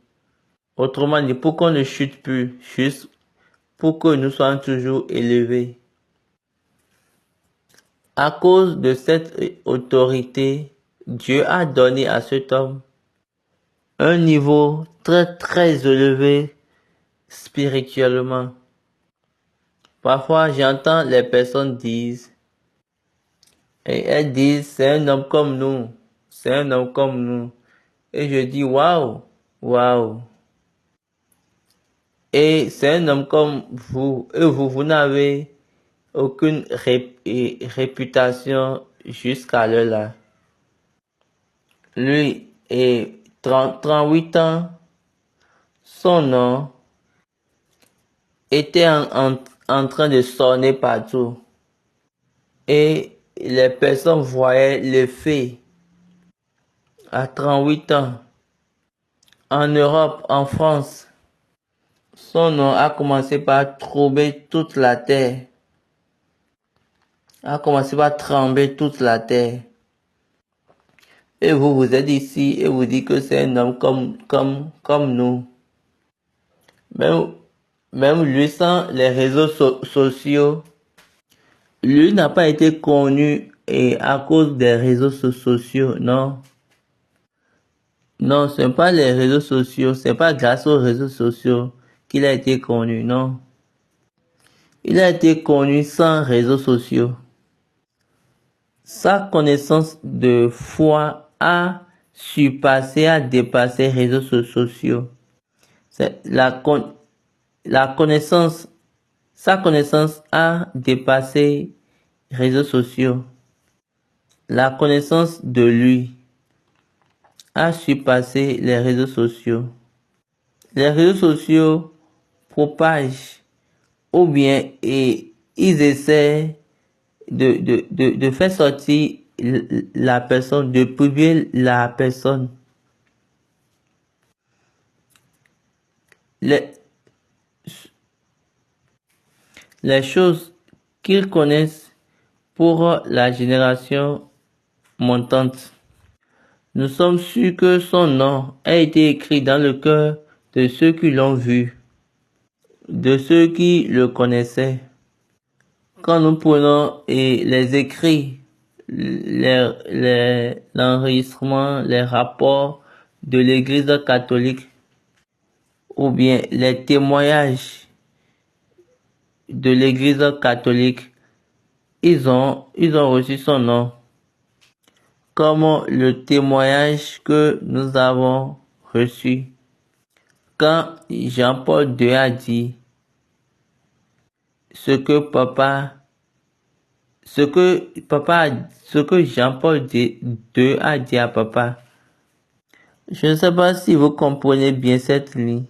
Autrement dit, pourquoi on ne chute plus? Juste pour que nous soyons toujours élevés. À cause de cette autorité, Dieu a donné à cet homme un niveau très très élevé spirituellement. Parfois, j'entends les personnes disent, et elles disent, c'est un homme comme nous, c'est un homme comme nous. Et je dis, waouh, waouh. Et c'est un homme comme vous, et vous n'avez aucune réputation jusqu'à l'heure-là. Lui est 38 ans, son nom était en train de sonner partout. Et les personnes voyaient l'effet à 38 ans. En Europe, en France, son nom a commencé par troubler toute la terre. A commencé par trembler toute la terre. Et vous êtes ici et vous dites que c'est un homme comme nous. Même lui, sans les réseaux sociaux, lui n'a pas été connu et à cause des réseaux sociaux, non. Non, ce n'est pas les réseaux sociaux, c'est pas grâce aux réseaux sociaux qu'il a été connu, non. Il a été connu sans réseaux sociaux. Sa connaissance de foi a dépassé les réseaux sociaux. Sa connaissance a dépassé les réseaux sociaux. La connaissance de lui a surpassé les réseaux sociaux. Les réseaux sociaux propagent ou bien ils essaient de faire sortir la personne, de priver la personne. Les choses qu'ils connaissent pour la génération montante. Nous sommes sûrs que son nom a été écrit dans le cœur de ceux qui l'ont vu, de ceux qui le connaissaient. Quand nous prenons les écrits, l'enregistrement, les rapports de l'Église catholique, ou bien les témoignages de l'Église catholique, ils ont reçu son nom comme le témoignage que nous avons reçu. Quand Jean-Paul II a dit ce que Jean-Paul II a dit à papa. Je ne sais pas si vous comprenez bien cette ligne.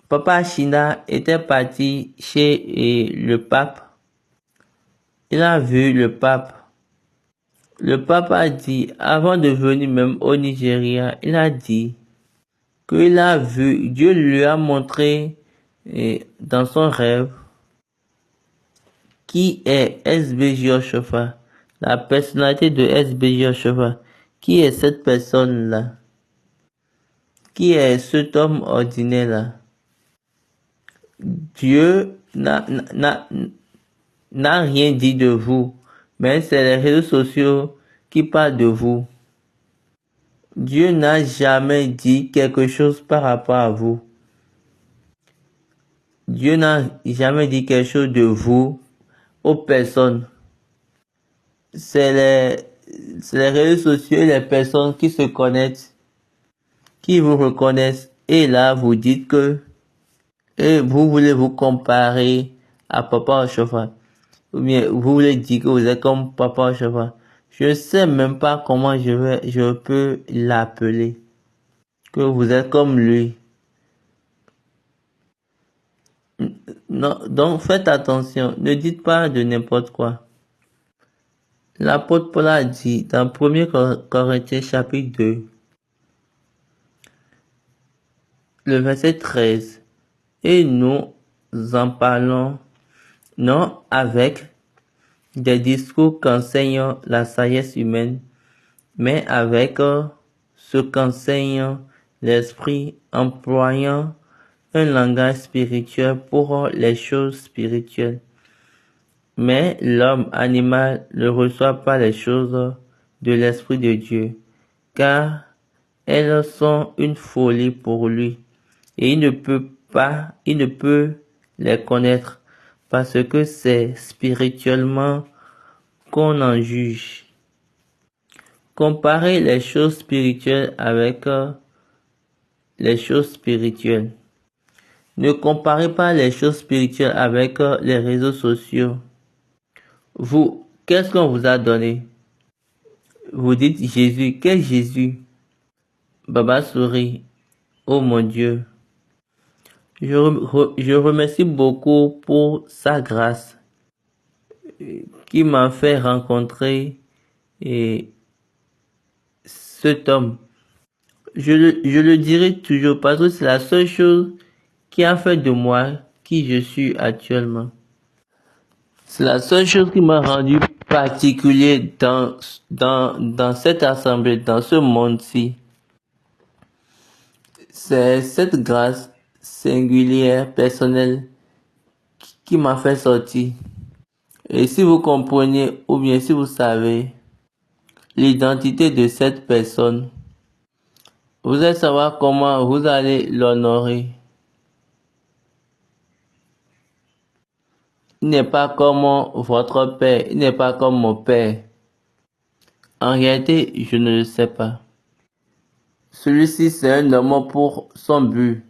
Papa China était parti chez le pape. Il a vu le pape. Le pape a dit, avant de venir même au Nigeria, il a dit qu'il a vu, Dieu lui a montré dans son rêve qui est SBJ Oshofa, la personnalité de SBJ Oshofa. Qui est cette personne-là? Qui est cet homme ordinaire-là? Dieu n'a rien dit de vous, mais c'est les réseaux sociaux qui parlent de vous. Dieu n'a jamais dit quelque chose par rapport à vous. Dieu n'a jamais dit quelque chose de vous aux personnes. C'est les réseaux sociaux et les personnes qui se connaissent, qui vous reconnaissent, et là vous dites que et vous voulez vous comparer à Papa Oshofa, ou bien vous voulez dire que vous êtes comme Papa Oshofa. Je ne sais même pas comment je peux l'appeler, que vous êtes comme lui. Non, donc faites attention, ne dites pas de n'importe quoi. L'apôtre Paul a dit dans 1 Corinthiens chapitre 2, le verset 13, et nous en parlons non avec des discours qu'enseignent la sagesse humaine, mais avec ce qu'enseigne l'esprit, employant un langage spirituel pour les choses spirituelles. Mais l'homme animal ne reçoit pas les choses de l'Esprit de Dieu, car elles sont une folie pour lui, et il ne peut les connaître, parce que c'est spirituellement qu'on en juge. Comparez les choses spirituelles avec les choses spirituelles. Ne comparez pas les choses spirituelles avec les réseaux sociaux. Vous, qu'est-ce qu'on vous a donné? Vous dites Jésus. Quel Jésus? Baba sourit. Oh mon Dieu. Je remercie beaucoup pour sa grâce qui m'a fait rencontrer cet homme. Je le dirai toujours parce que c'est la seule chose qui a fait de moi qui je suis actuellement. C'est la seule chose qui m'a rendu particulier dans cette assemblée, dans ce monde-ci. C'est cette grâce singulière, personnelle, qui m'a fait sortir. Et si vous comprenez, ou bien si vous savez l'identité de cette personne, vous allez savoir comment vous allez l'honorer. Il n'est pas comme votre père, il n'est pas comme mon père. En réalité, je ne le sais pas. Celui-ci, c'est un homme pour son but.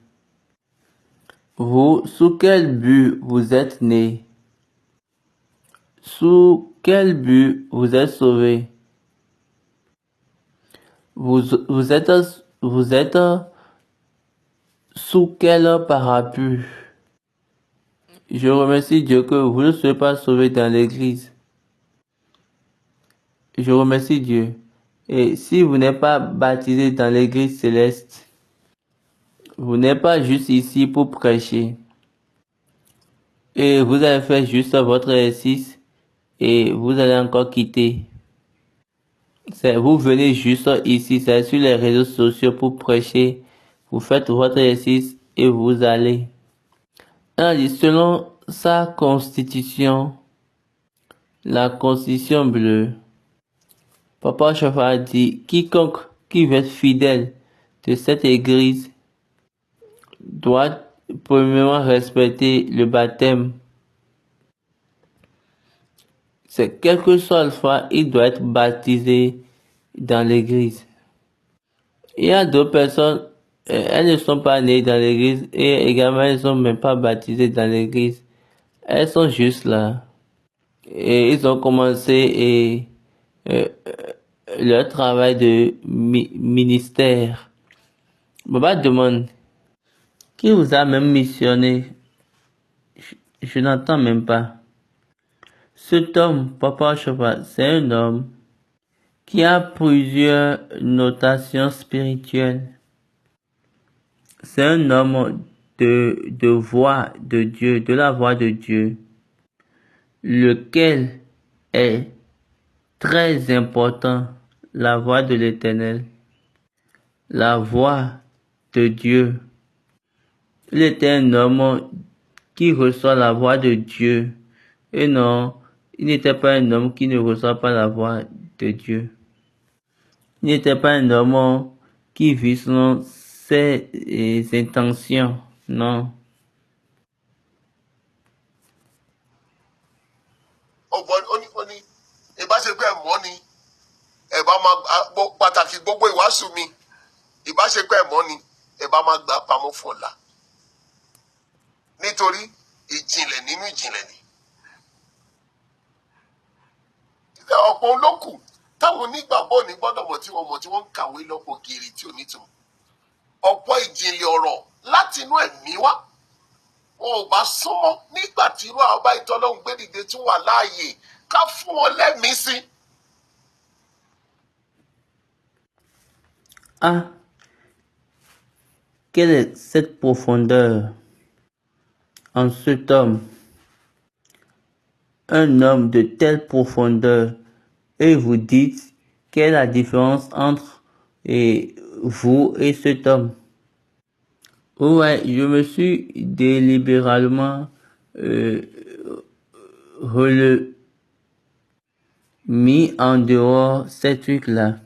Vous, sous quel but vous êtes né? Sous quel but vous êtes sauvé? Vous êtes sous quel parapluie? Je remercie Dieu que vous ne soyez pas sauvé dans l'église. Je remercie Dieu. Et si vous n'êtes pas baptisé dans l'église céleste, vous n'êtes pas juste ici pour prêcher. Et vous allez faire juste votre exercice et vous allez encore quitter. Vous venez juste ici, c'est sur les réseaux sociaux pour prêcher. Vous faites votre exercice et vous allez. Selon sa constitution, la constitution bleue, Papa Chafa dit, quiconque qui veut être fidèle de cette église doit premièrement respecter le baptême. C'est quelle que soit la fois, il doit être baptisé dans l'église. Il y a d'autres personnes, elles ne sont pas nées dans l'église et également elles ne sont même pas baptisées dans l'église. Elles sont juste là. Et ils ont commencé leur travail de ministère. Baba demande, qui vous a même missionné? Je n'entends même pas. Cet homme, Papa Chafa, c'est un homme qui a plusieurs notations spirituelles. C'est un homme de voix de Dieu, de la voix de Dieu, lequel est très important, la voix de l'Éternel, la voix de Dieu. Il était un homme qui reçoit la voix de Dieu, et non, il n'était pas un homme qui ne reçoit pas la voix de Dieu. Il n'était pas un homme qui vit selon ses intentions, non. Oni ìbáṣepọ̀ ẹ̀mọ́ ni ẹ bá máa pàtàkì gbogbo ìwàásù mi ìbáṣepọ̀ ẹ̀mọ́ ni ẹ bá máa gbà pamọ́ fọ̀la nítorí ìjìnlẹ̀ nínú ìjìnlẹ̀ ni. Ọ̀pọ̀ olókù táwọn onígbàgbọ́ ní gbọ́dọ̀ mọ̀ tí wọ́n ń kàwé lọ́pọ̀ kiri tí ò nítumọ̀. Ọ̀pọ̀ ìjìnlẹ̀ ọ̀rọ̀ láti inú ẹ̀mí wá wọn ò bá súnmọ́ nígbà tí irú àwọn bá ìtọ́lọ́hún gbé dìde tún wà láàyè ká fún wọn lẹ́mìí sí. Ah, quelle est cette profondeur en cet homme? Un homme de telle profondeur, et vous dites quelle est la différence entre vous et cet homme? Ouais, je me suis délibérément mis en dehors ces trucs-là.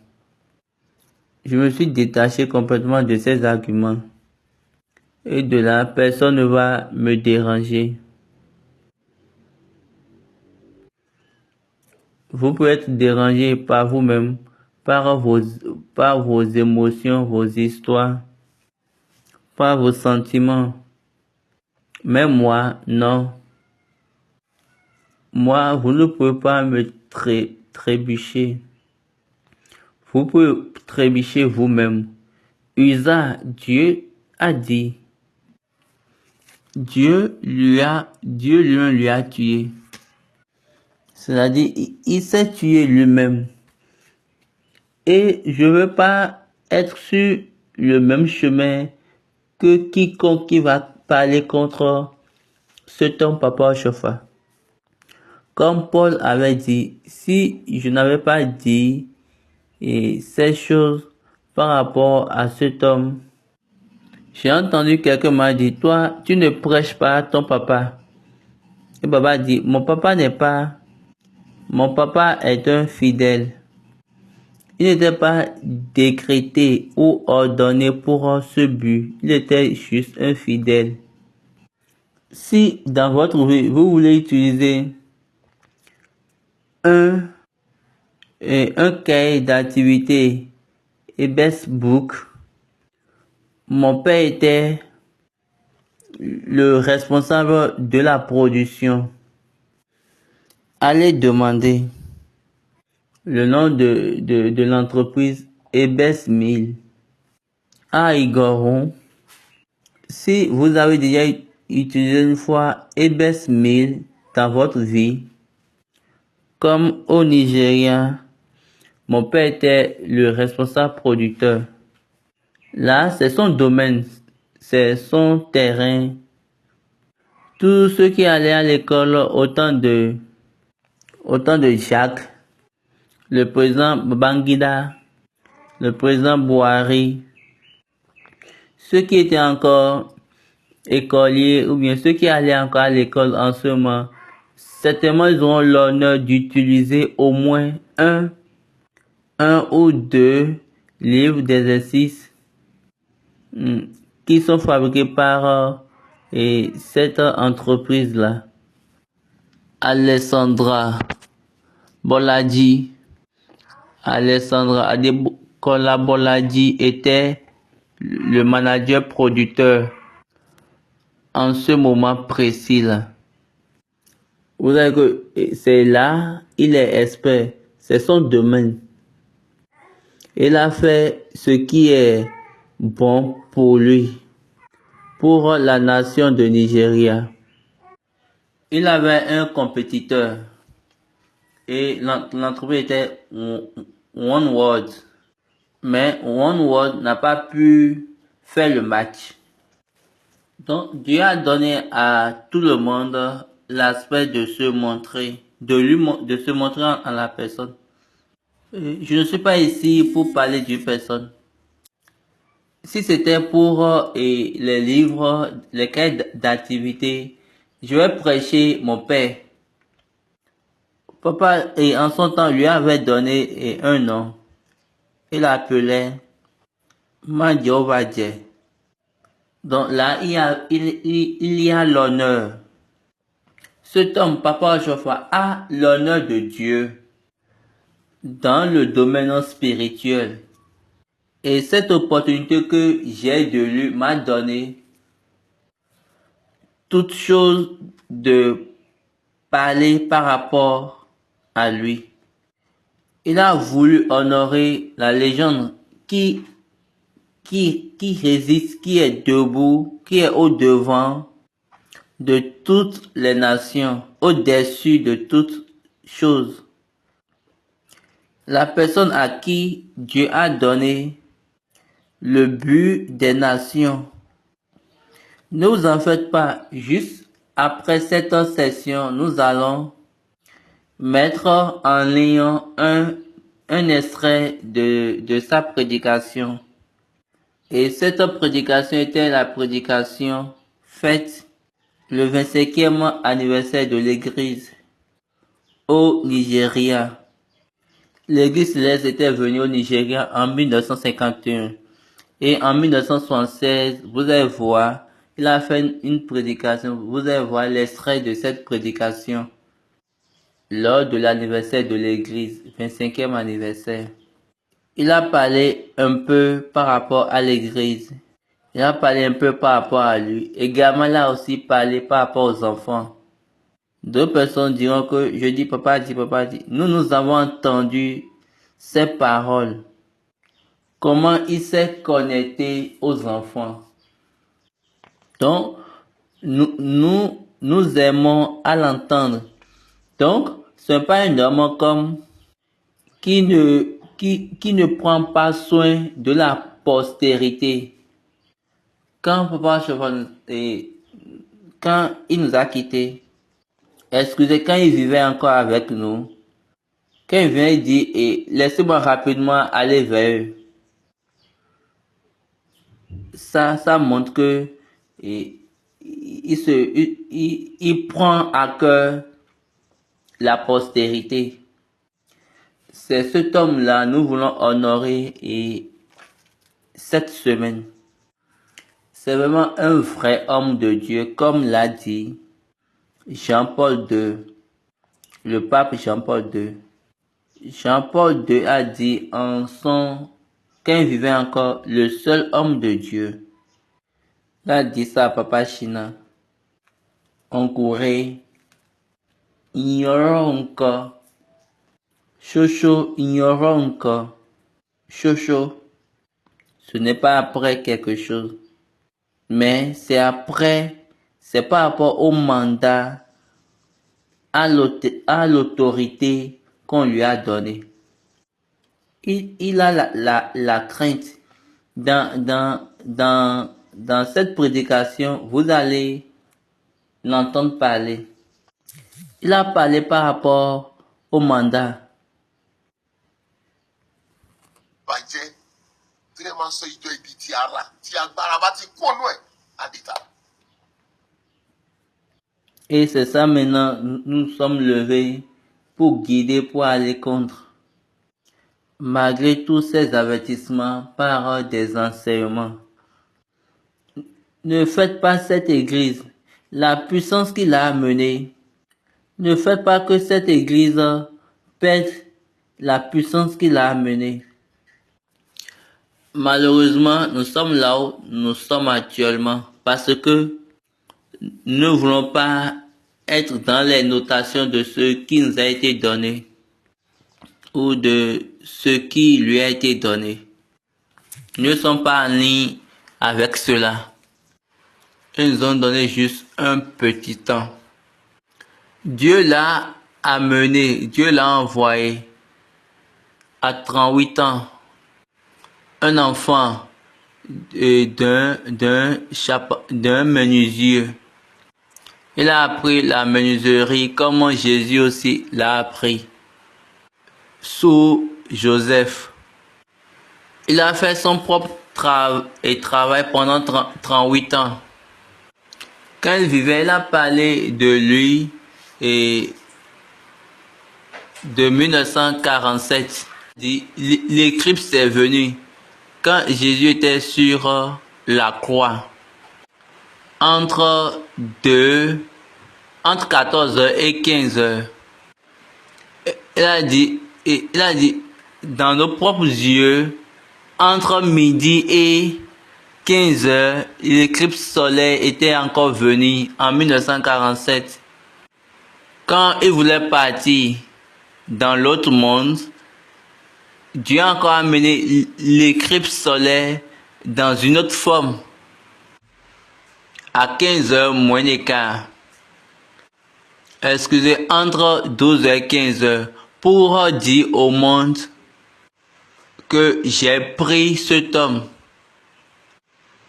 Je me suis détaché complètement de ces arguments. Et de là, personne ne va me déranger. Vous pouvez être dérangé par vous-même, par vos émotions, vos histoires, par vos sentiments. Mais moi, non. Moi, vous ne pouvez pas me trébucher. Vous pouvez trébucher vous-même. Usa, Dieu a dit. Dieu lui-même lui a tué. C'est-à-dire, il s'est tué lui-même. Et je ne veux pas être sur le même chemin que quiconque qui va parler contre cet homme Papa Ochofa. Comme Paul avait dit, si je n'avais pas dit ces choses par rapport à cet homme, j'ai entendu quelqu'un m'a dit, toi, tu ne prêches pas ton papa. Et papa dit, mon papa est un fidèle. Il n'était pas décrété ou ordonné pour ce but. Il était juste un fidèle. Si dans votre vie, vous voulez utiliser un cahier d'activité et best book, mon père était le responsable de la production. Allez demander le nom de l'entreprise Ebes Mill à Igoron. Si vous avez déjà utilisé une fois Ebes Mill dans votre vie, comme au Nigeria, mon père était le responsable producteur. Là, c'est son domaine, c'est son terrain. Tous ceux qui allaient à l'école, autant de Jacques, le président Babangida, le président Buhari, ceux qui étaient encore écoliers ou bien ceux qui allaient encore à l'école en ce moment, certainement ils auront l'honneur d'utiliser au moins un ou deux livres d'exercices qui sont fabriqués par cette entreprise-là. Alessandra Boladi Adekola Boladi était le manager producteur en ce moment précis là. Vous savez que c'est là, il est expert, c'est son domaine. Il a fait ce qui est bon pour lui, pour la nation de Nigeria. Il avait un compétiteur et l'entreprise était One World. Mais One World n'a pas pu faire le match. Donc Dieu a donné à tout le monde l'aspect de se montrer, de se montrer en la personne. Je ne suis pas ici pour parler d'une personne. Si c'était pour les livres, les cahiers d'activité, je vais prêcher mon père. Papa, en son temps, lui avait donné un nom. Il l'appelait Mandjovadje. Donc là, il y a l'honneur. Cet homme, Papa Ochofa, a l'honneur de Dieu dans le domaine spirituel. Et cette opportunité que j'ai de lui m'a donné toute chose de parler par rapport à lui. Il a voulu honorer la légende qui résiste, qui est debout, qui est au devant de toutes les nations, au-dessus de toutes choses. La personne à qui Dieu a donné le but des nations. Ne vous en faites pas, juste après cette session, nous allons mettre en ligne un un extrait de sa prédication. Et cette prédication était la prédication faite le 25e anniversaire de l'Église au Nigeria. L'Église céleste était venue au Nigeria en 1951. Et en 1976, vous allez voir, il a fait une prédication. Vous allez voir l'extrait de cette prédication lors de l'anniversaire de l'Église, 25e anniversaire. Il a parlé un peu par rapport à l'Église. Il a parlé un peu par rapport à lui. Également, il a aussi parlé par rapport aux enfants. Deux personnes diront que je dis papa dit, papa dit. Nous avons entendu ces paroles. Comment il s'est connecté aux enfants. Donc, nous aimons à l'entendre. Donc, ce n'est pas un homme comme qui ne prend pas soin de la postérité. Quand Papa Cheval, quand il nous a quittés, excusez, quand il vivait encore avec nous, quand il vient, il dit, laissez-moi rapidement aller vers eux. Ça montre que il prend à cœur la postérité. C'est cet homme-là, nous voulons honorer cette semaine. C'est vraiment un vrai homme de Dieu, comme l'a dit Jean-Paul II, le pape Jean-Paul II. Jean-Paul II a dit quand il vivait encore, le seul homme de Dieu. Il a dit ça à Papa China. On courait, ignorant encore. Chocho, ignorant encore. Chocho, ce n'est pas après quelque chose. Mais c'est après, c'est par rapport au mandat, à l'autorité qu'on lui a donné. Il a la crainte. Dans cette prédication, vous allez l'entendre parler. Il a parlé par rapport au mandat. Et c'est ça maintenant, nous sommes levés pour guider, pour aller contre. Malgré tous ces avertissements par des enseignements. Ne faites pas cette église, la puissance qu'il a amenée. Ne faites pas que cette église perde la puissance qu'il a amenée. Malheureusement, nous sommes là où nous sommes actuellement parce que nous ne voulons pas être dans les notations de ce qui nous a été donné ou de ce qui lui a été donné. Nous ne sommes pas en ligne avec cela. Ils nous ont donné juste un petit temps. Dieu l'a amené, Dieu l'a envoyé à 38 ans. Un enfant d'un menuisier. Il a appris la menuiserie comme Jésus aussi l'a appris. Sous Joseph. Il a fait son propre travail pendant 38 ans. Quand il vivait, il a parlé de lui et de 1947. L'éclipse est venu quand Jésus était sur la croix. Entre 14h et 15h. Il a dit, dans nos propres yeux, entre midi et 15h, l'éclipse solaire était encore venu en 1947. Quand il voulait partir dans l'autre monde, Dieu a encore amené l'éclipse solaire dans une autre forme. À 15h moins d'écart. Excusez, entre 12h et 15h. Pour dire au monde que j'ai pris cet homme.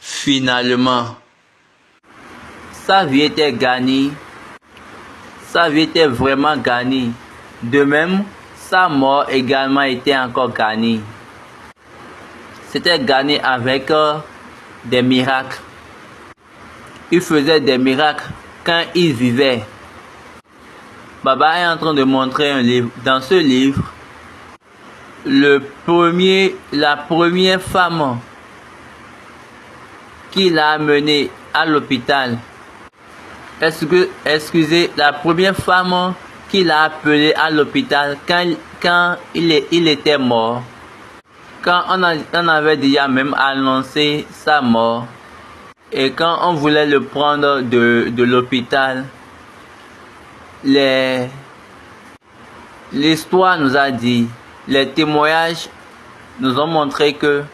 Finalement, sa vie était gagnée. Sa vie était vraiment gagnée. De même, sa mort également était encore garnie. C'était garni avec des miracles. Il faisait des miracles quand il vivait. Baba est en train de montrer un livre. Dans ce livre, la première femme qu'il a amenée à l'hôpital, excusez, la première femme qu'il a appelée à l'hôpital quand il était mort, quand on avait déjà même annoncé sa mort, et quand on voulait le prendre de l'hôpital, l'histoire nous a dit, les témoignages nous ont montré que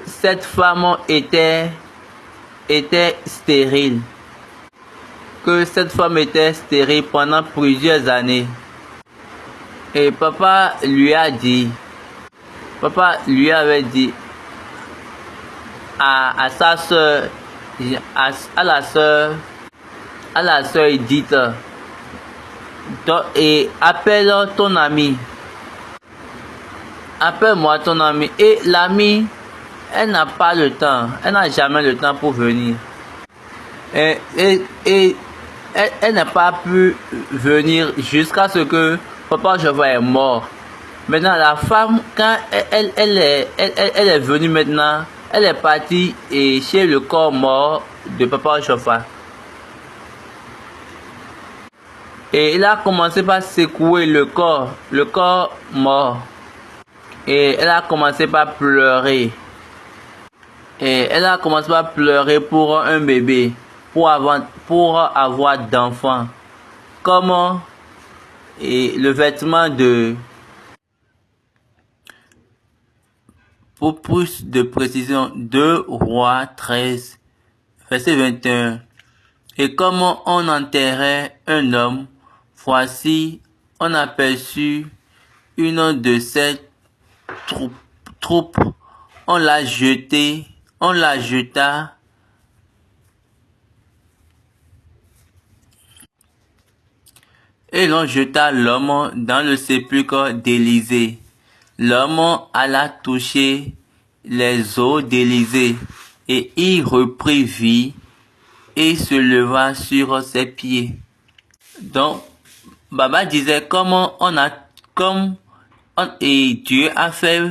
cette femme était stérile. Que cette femme était stérile pendant plusieurs années. Et papa lui avait dit à sa soeur, à la soeur Edith, et appelle ton ami. Appelle-moi ton ami. Et l'ami, elle n'a pas le temps. Elle n'a jamais le temps pour venir. Et elle n'a pas pu venir jusqu'à ce que Papa Jofa est mort. Maintenant, la femme, quand elle est venue maintenant, elle est partie chez le corps mort de Papa Jofa. Et il a commencé par secouer le corps mort. Et elle a commencé par pleurer. Et elle a commencé par pleurer pour un bébé, pour avoir d'enfants. Comment le vêtement pour plus de précision, 2 Rois 13, verset 21. Et comment on enterrait un homme, voici, on aperçut une de ces troupes, on la jeta et l'on jeta l'homme dans le sépulcre d'Élisée. L'homme alla toucher les os d'Élisée et il reprit vie et se leva sur ses pieds. Donc, Baba disait et Dieu a fait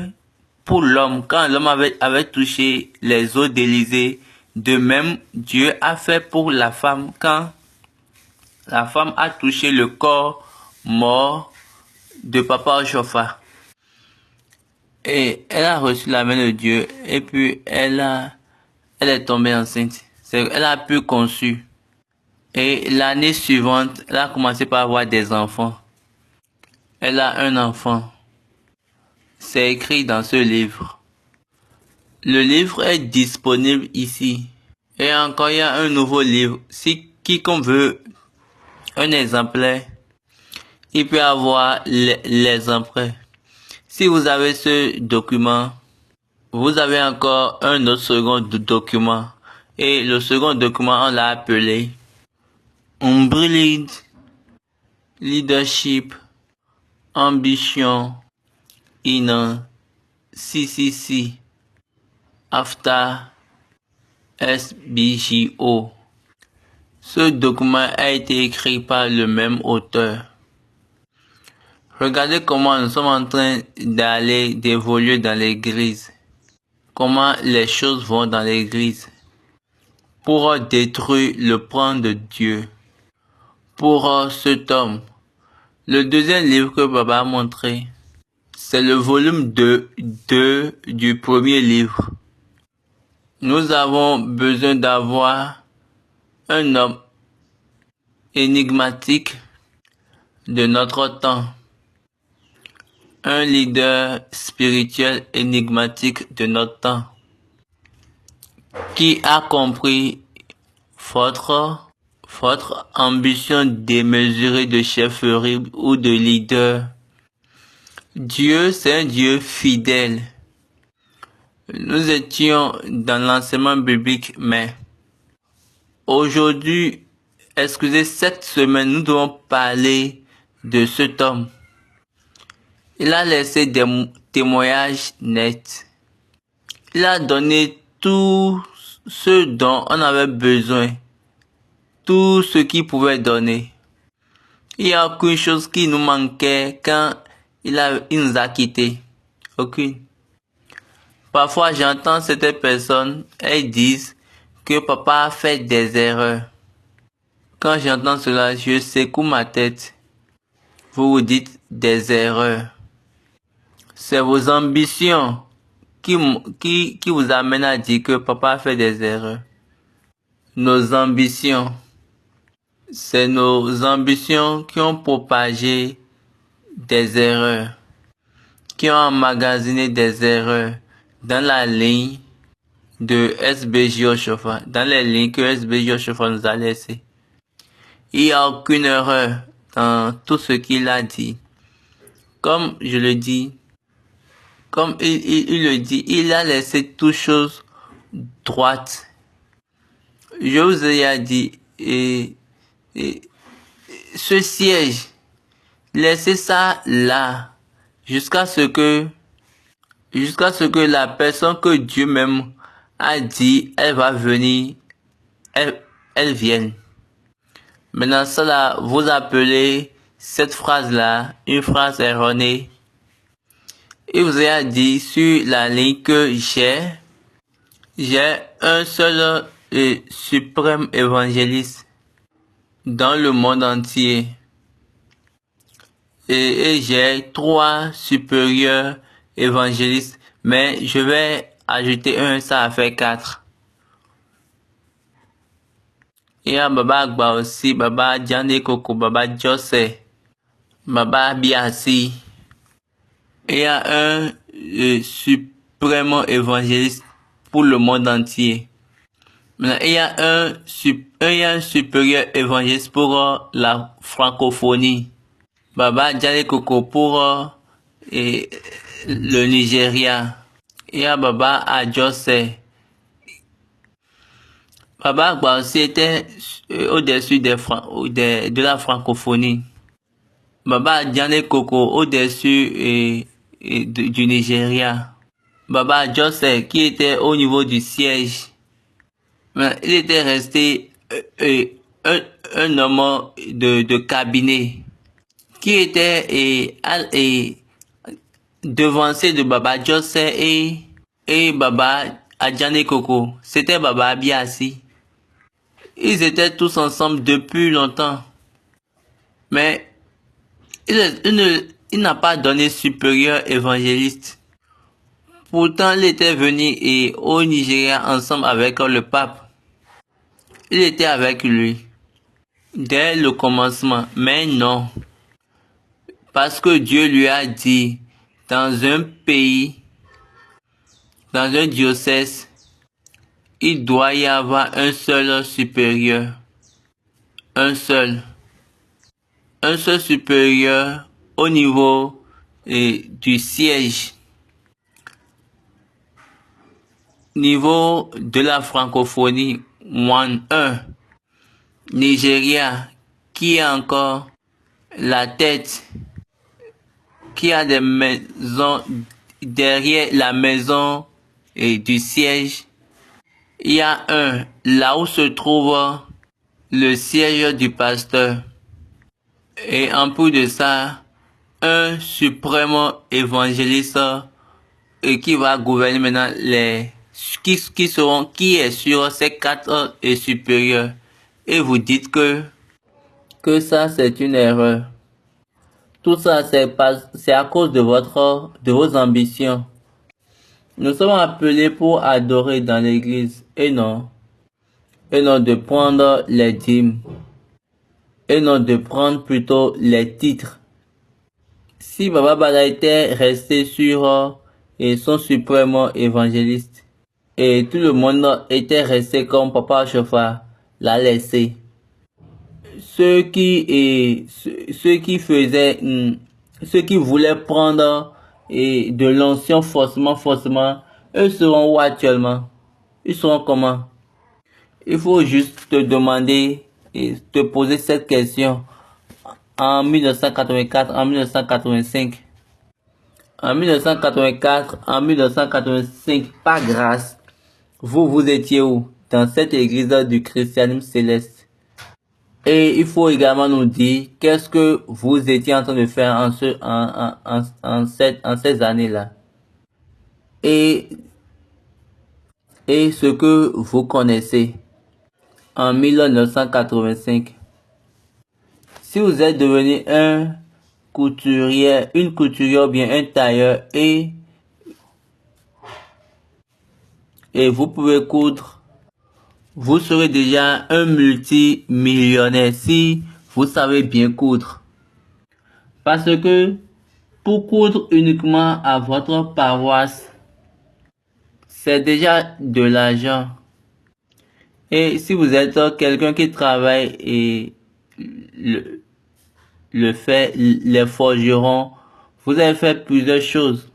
pour l'homme, quand l'homme avait touché les os d'Élisée, de même Dieu a fait pour la femme quand la femme a touché le corps mort de Papa Jofa. Et elle a reçu la main de Dieu et puis elle est tombée enceinte. Elle a pu concevoir. Et l'année suivante, elle a commencé par avoir des enfants. Elle a un enfant. C'est écrit dans ce livre. Le livre est disponible ici. Et encore, il y a un nouveau livre. Si quiconque veut un exemplaire, il peut avoir l'exemplaire. Si vous avez ce document, vous avez encore un autre second document. Et le second document, on l'a appelé Unbridled Leadership Ambition in CCC after SBGO. Ce document a été écrit par le même auteur. Regardez comment nous sommes en train d'évoluer dans l'église. Comment les choses vont dans l'église. Pour détruire le plan de Dieu. Pour cet homme. Le deuxième livre que Baba a montré, c'est le volume 2 du premier livre. Nous avons besoin d'avoir un homme énigmatique de notre temps. Un leader spirituel énigmatique de notre temps. Qui a compris votre ambition démesurée de chefferie ou de leader. Dieu, c'est un Dieu fidèle. Nous étions dans l'enseignement biblique, mais aujourd'hui, cette semaine, nous devons parler de cet homme. Il a laissé des témoignages nets. Il a donné tout ce dont on avait besoin, tout ce qu'il pouvait donner. Il n'y a aucune chose qui nous manquait quand il nous a quittés. Aucune. Parfois, j'entends certaines personnes, elles disent que papa a fait des erreurs. Quand j'entends cela, je secoue ma tête. Vous vous dites des erreurs. C'est vos ambitions qui vous amènent à dire que papa a fait des erreurs. Nos ambitions. C'est nos ambitions qui ont propagé des erreurs, qui ont emmagasiné des erreurs dans la ligne de SBJ Oshofa, dans les lignes que SBJ Oshofa nous a laissées. Il n'y a aucune erreur dans tout ce qu'il a dit. Comme je le dis, comme il le dit, il a laissé toutes choses droites. Je vous ai dit, ce siège, laissez ça là, jusqu'à ce que la personne que Dieu même a dit, elle va venir, elle vienne. Maintenant, cela, vous appelez cette phrase-là une phrase erronée. Il vous a dit sur la ligne que j'ai un seul et suprême évangéliste dans le monde entier. Et j'ai 3 supérieurs évangélistes, mais je vais ajouter un, ça a fait 4. Il y a Baba Agba aussi, Baba Djane Koko, Baba Jose, Baba Biasi. Il y a un suprême évangéliste pour le monde entier. Maintenant, il y a un supérieur évangéliste pour la francophonie. Baba Djane Koko pour le Nigeria. Il y a Baba Adjose. Baba Agba aussi était au-dessus de la francophonie. Baba Djane Koko au-dessus du Nigeria. Baba Adjose qui était au niveau du siège. Mais il était resté un homme de cabinet qui était devancé de Baba Jose et Baba Adjane Koko. C'était Baba Biasi. Ils étaient tous ensemble depuis longtemps. Mais il n'a pas donné supérieur évangéliste. Pourtant, il était venu au Nigeria ensemble avec le pape. Il était avec lui dès le commencement. Mais non. Parce que Dieu lui a dit, dans un pays, dans un diocèse, il doit y avoir un seul supérieur. Un seul supérieur au niveau du siège. Niveau de la francophonie, 1. Nigeria, qui a encore la tête, qui a des maisons derrière la maison du siège. Il y a là où se trouve le siège du pasteur. Et en plus de ça, un suprême évangéliste qui va gouverner maintenant qui est sur ces 4 supérieurs. Et vous dites que ça c'est une erreur. Tout ça c'est à cause de vos ambitions. Nous sommes appelés pour adorer dans l'église et non de prendre les dîmes et non de prendre plutôt les titres. Si Baba Bala était resté sur son suprême évangéliste et tout le monde était resté comme Papa Oshofa l'a laissé, ceux qui voulaient prendre de l'ancien forcément, eux seront où actuellement? Ils seront comment? Il faut juste te demander et te poser cette question en 1984, en 1985. En 1984, en 1985, par grâce, vous étiez où? Dans cette église du christianisme céleste. Et il faut également nous dire qu'est-ce que vous étiez en train de faire en ces années-là. Et ce que vous connaissez en 1985. Si vous êtes devenu un couturier, une couturière ou bien un tailleur et vous pouvez coudre, vous serez déjà un multimillionnaire si vous savez bien coudre. Parce que pour coudre uniquement à votre paroisse, c'est déjà de l'argent. Et si vous êtes quelqu'un qui travaille et les forgerons, vous avez fait plusieurs choses.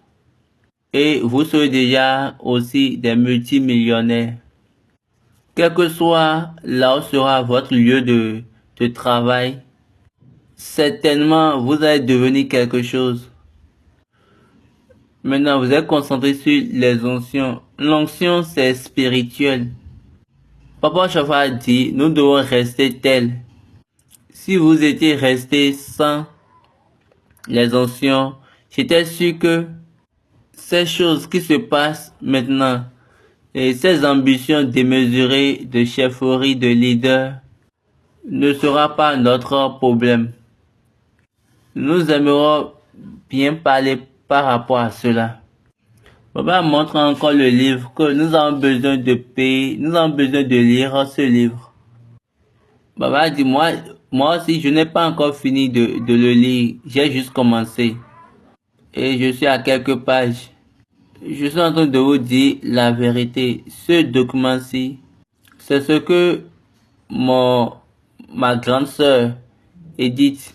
Et vous serez déjà aussi des multimillionnaires. Quel que soit là où sera votre lieu de travail, certainement vous allez devenir quelque chose. Maintenant, vous êtes concentré sur les onction. L'onction, c'est spirituel. Papa Chafa a dit, nous devons rester tels. Si vous étiez resté sans les onctions, j'étais sûr que ces choses qui se passent maintenant, et ces ambitions démesurées de chefferie, de leader, ne sera pas notre problème. Nous aimerons bien parler par rapport à cela. Papa montre encore le livre que nous avons besoin de payer, nous avons besoin de lire ce livre. Papa dit, moi aussi, je n'ai pas encore fini de le lire, j'ai juste commencé. Et je suis à quelques pages. Je suis en train de vous dire la vérité. Ce document-ci, c'est ce que ma grande sœur Edith,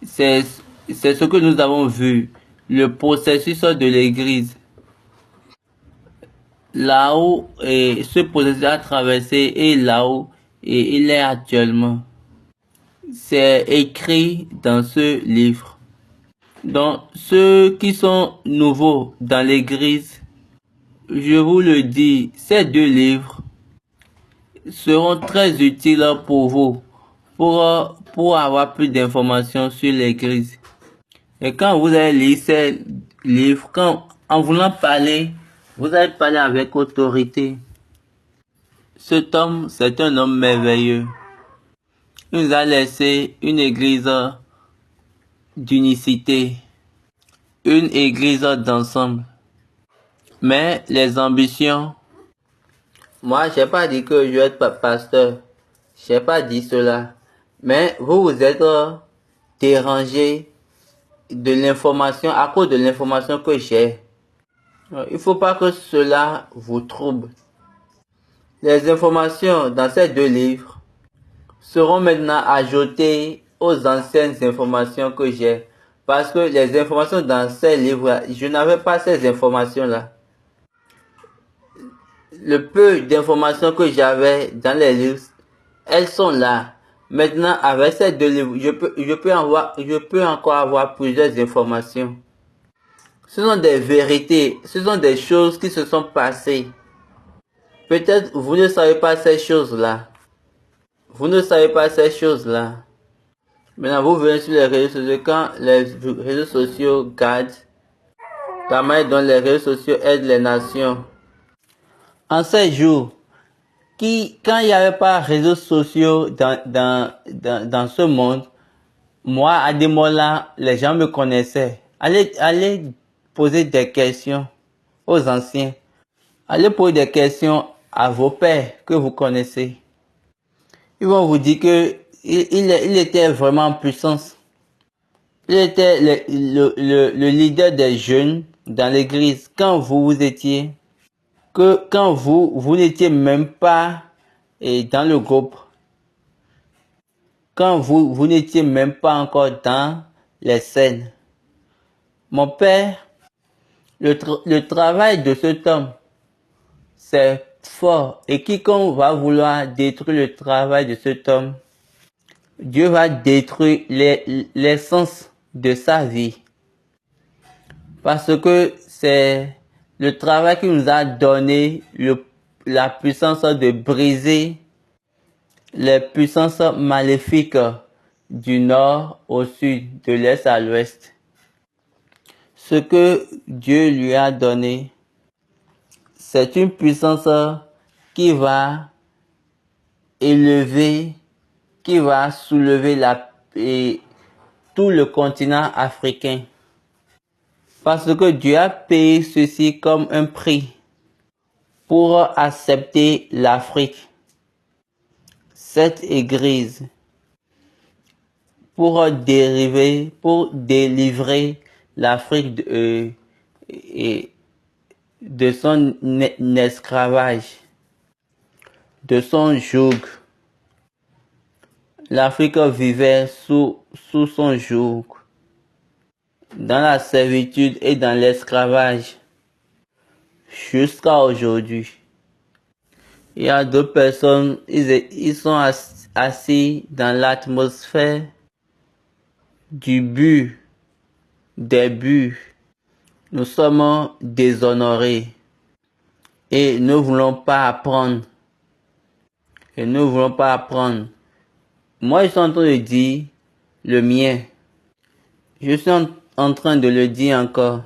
c'est ce que nous avons vu, le processus de l'église. Là-haut, ce processus a traversé et là-haut, et il est actuellement. C'est écrit dans ce livre. Donc, ceux qui sont nouveaux dans l'église, je vous le dis, ces deux livres seront très utiles pour vous, pour avoir plus d'informations sur l'église. Et quand vous allez lire ces livres, en voulant parler, vous allez parler avec autorité. Cet homme, c'est un homme merveilleux. Il nous a laissé une église d'unicité, une église d'ensemble. Mais les ambitions, moi j'ai pas dit que je vais être pasteur, j'ai pas dit cela. Mais vous êtes dérangé de l'information à cause de l'information que j'ai. Il faut pas que cela vous trouble. Les informations dans ces deux livres seront maintenant ajoutées aux anciennes informations que j'ai. Parce que les informations dans ces livres, je n'avais pas ces informations-là. Le peu d'informations que j'avais dans les livres, elles sont là. Maintenant, avec ces deux livres, je peux encore avoir plusieurs informations. Ce sont des vérités, ce sont des choses qui se sont passées. Peut-être vous ne savez pas ces choses-là. Vous ne savez pas ces choses-là. Maintenant, vous venez sur les réseaux sociaux. Quand les réseaux sociaux gardent, la manière dont les réseaux sociaux aident les nations. En ces jours, quand il n'y avait pas de réseaux sociaux dans ce monde, moi, à des moments-là, les gens me connaissaient. Allez poser des questions aux anciens. Allez poser des questions à vos pères que vous connaissez. Ils vont vous dire que il était vraiment en puissance. Il était le leader des jeunes dans l'église quand vous étiez. Quand vous n'étiez même pas dans le groupe. Quand vous n'étiez même pas encore dans les scènes. Mon père, le travail de cet homme, c'est fort. Et quiconque va vouloir détruire le travail de cet homme, Dieu va détruire l'essence de sa vie. Parce que c'est le travail qui nous a donné la puissance de briser les puissances maléfiques du nord au sud, de l'est à l'ouest. Ce que Dieu lui a donné, c'est une puissance qui va élever, qui va soulever tout le continent africain. Parce que Dieu a payé ceci comme un prix pour accepter l'Afrique, cette église, pour délivrer l'Afrique de son esclavage, de son joug. L'Afrique vivait sous son joug, dans la servitude et dans l'esclavage, jusqu'à aujourd'hui. Il y a d'autres personnes, ils sont assis dans l'atmosphère du but, des buts. Nous sommes déshonorés et ne voulons pas apprendre. Moi, je suis en train de dire le mien. Je suis en train de le dire encore.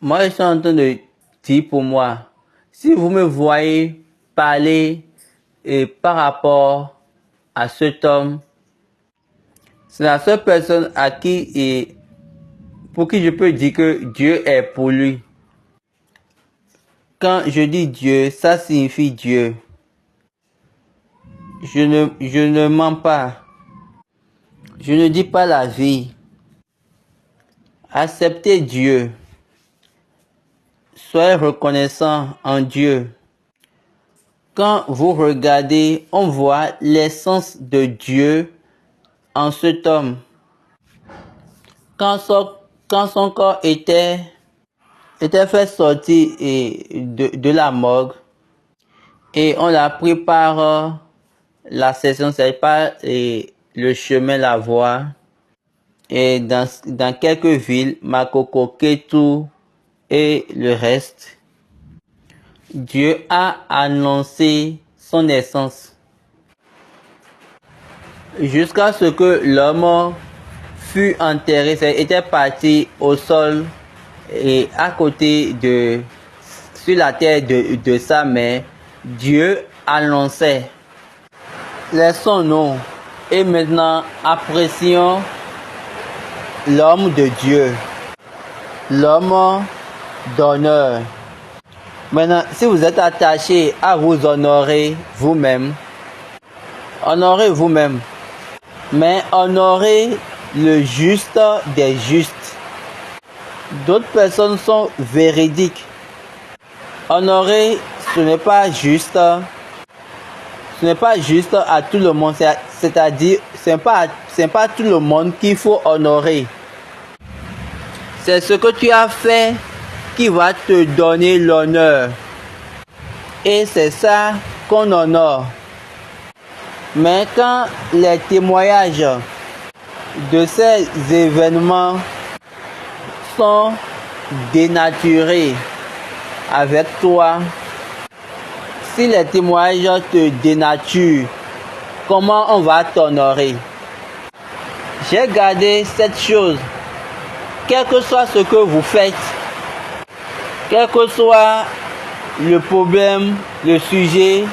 Moi, je suis en train de dire pour moi. Si vous me voyez parler par rapport à cet homme, c'est la seule personne pour qui je peux dire que Dieu est pour lui. Quand je dis Dieu, ça signifie Dieu. Je ne mens pas. Je ne dis pas la vie. Acceptez Dieu. Soyez reconnaissant en Dieu. Quand vous regardez, on voit l'essence de Dieu en cet homme. Quand son corps était fait sortir de la morgue et on l'a pris par la section, c'est pas le chemin, la voie, et dans quelques villes, Makoko, Ketu et le reste, Dieu a annoncé son essence jusqu'à ce que l'homme fut enterré, était parti au sol et à côté sur la terre de sa mère. Dieu annonçait. Laissons-nous et maintenant apprécions l'homme de Dieu, l'homme d'honneur. Maintenant, si vous êtes attaché à vous honorer vous-même, honorez vous-même, mais honorez le juste des justes. D'autres personnes sont véridiques. Honorer, ce n'est pas juste à tout le monde. C'est-à-dire, c'est pas tout le monde qu'il faut honorer. C'est ce que tu as fait qui va te donner l'honneur. Et c'est ça qu'on honore. Mais quand les témoignages de ces événements sont dénaturés avec toi, si les témoignages te dénaturent, comment on va t'honorer? J'ai gardé cette chose. Quel que soit ce que vous faites, quel que soit le problème, le sujet,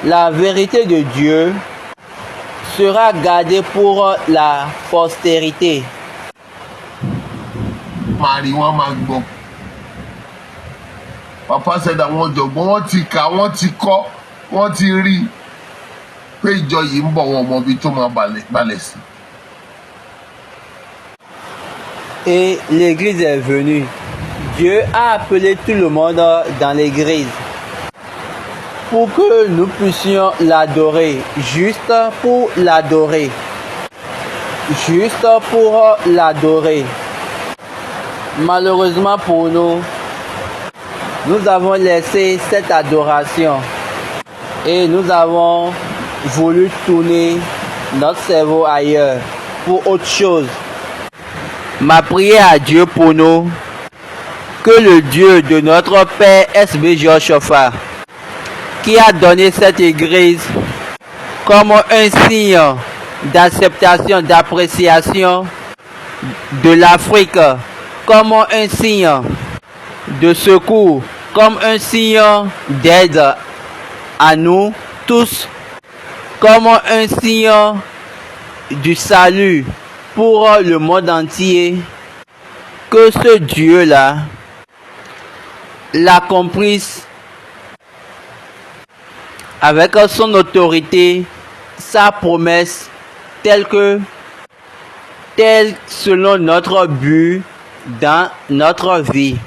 la vérité de Dieu sera gardée pour la postérité. Papa said that wọ́n ti kà, wọ́n ti kọ́, wọ́n ti rí pé ìjọ yìí ń bọ̀, wọn mọ ibi tó máa balẹ̀ sí. Et l'église est venue. Dieu a appelé tout le monde dans l'église pour que nous puissions l'adorer, juste pour l'adorer. Juste pour l'adorer. Malheureusement pour nous, nous avons laissé cette adoration et nous avons voulu tourner notre cerveau ailleurs pour autre chose. Ma prière à Dieu pour nous, que le Dieu de notre Père S.B. Georges Chauffard, qui a donné cette église comme un signe d'acceptation, d'appréciation de l'Afrique, comme un signe de secours, comme un signe d'aide à nous tous, comme un signe du salut pour le monde entier, que ce Dieu-là l'accomplisse avec son autorité, sa promesse, telle selon notre but dans notre vie.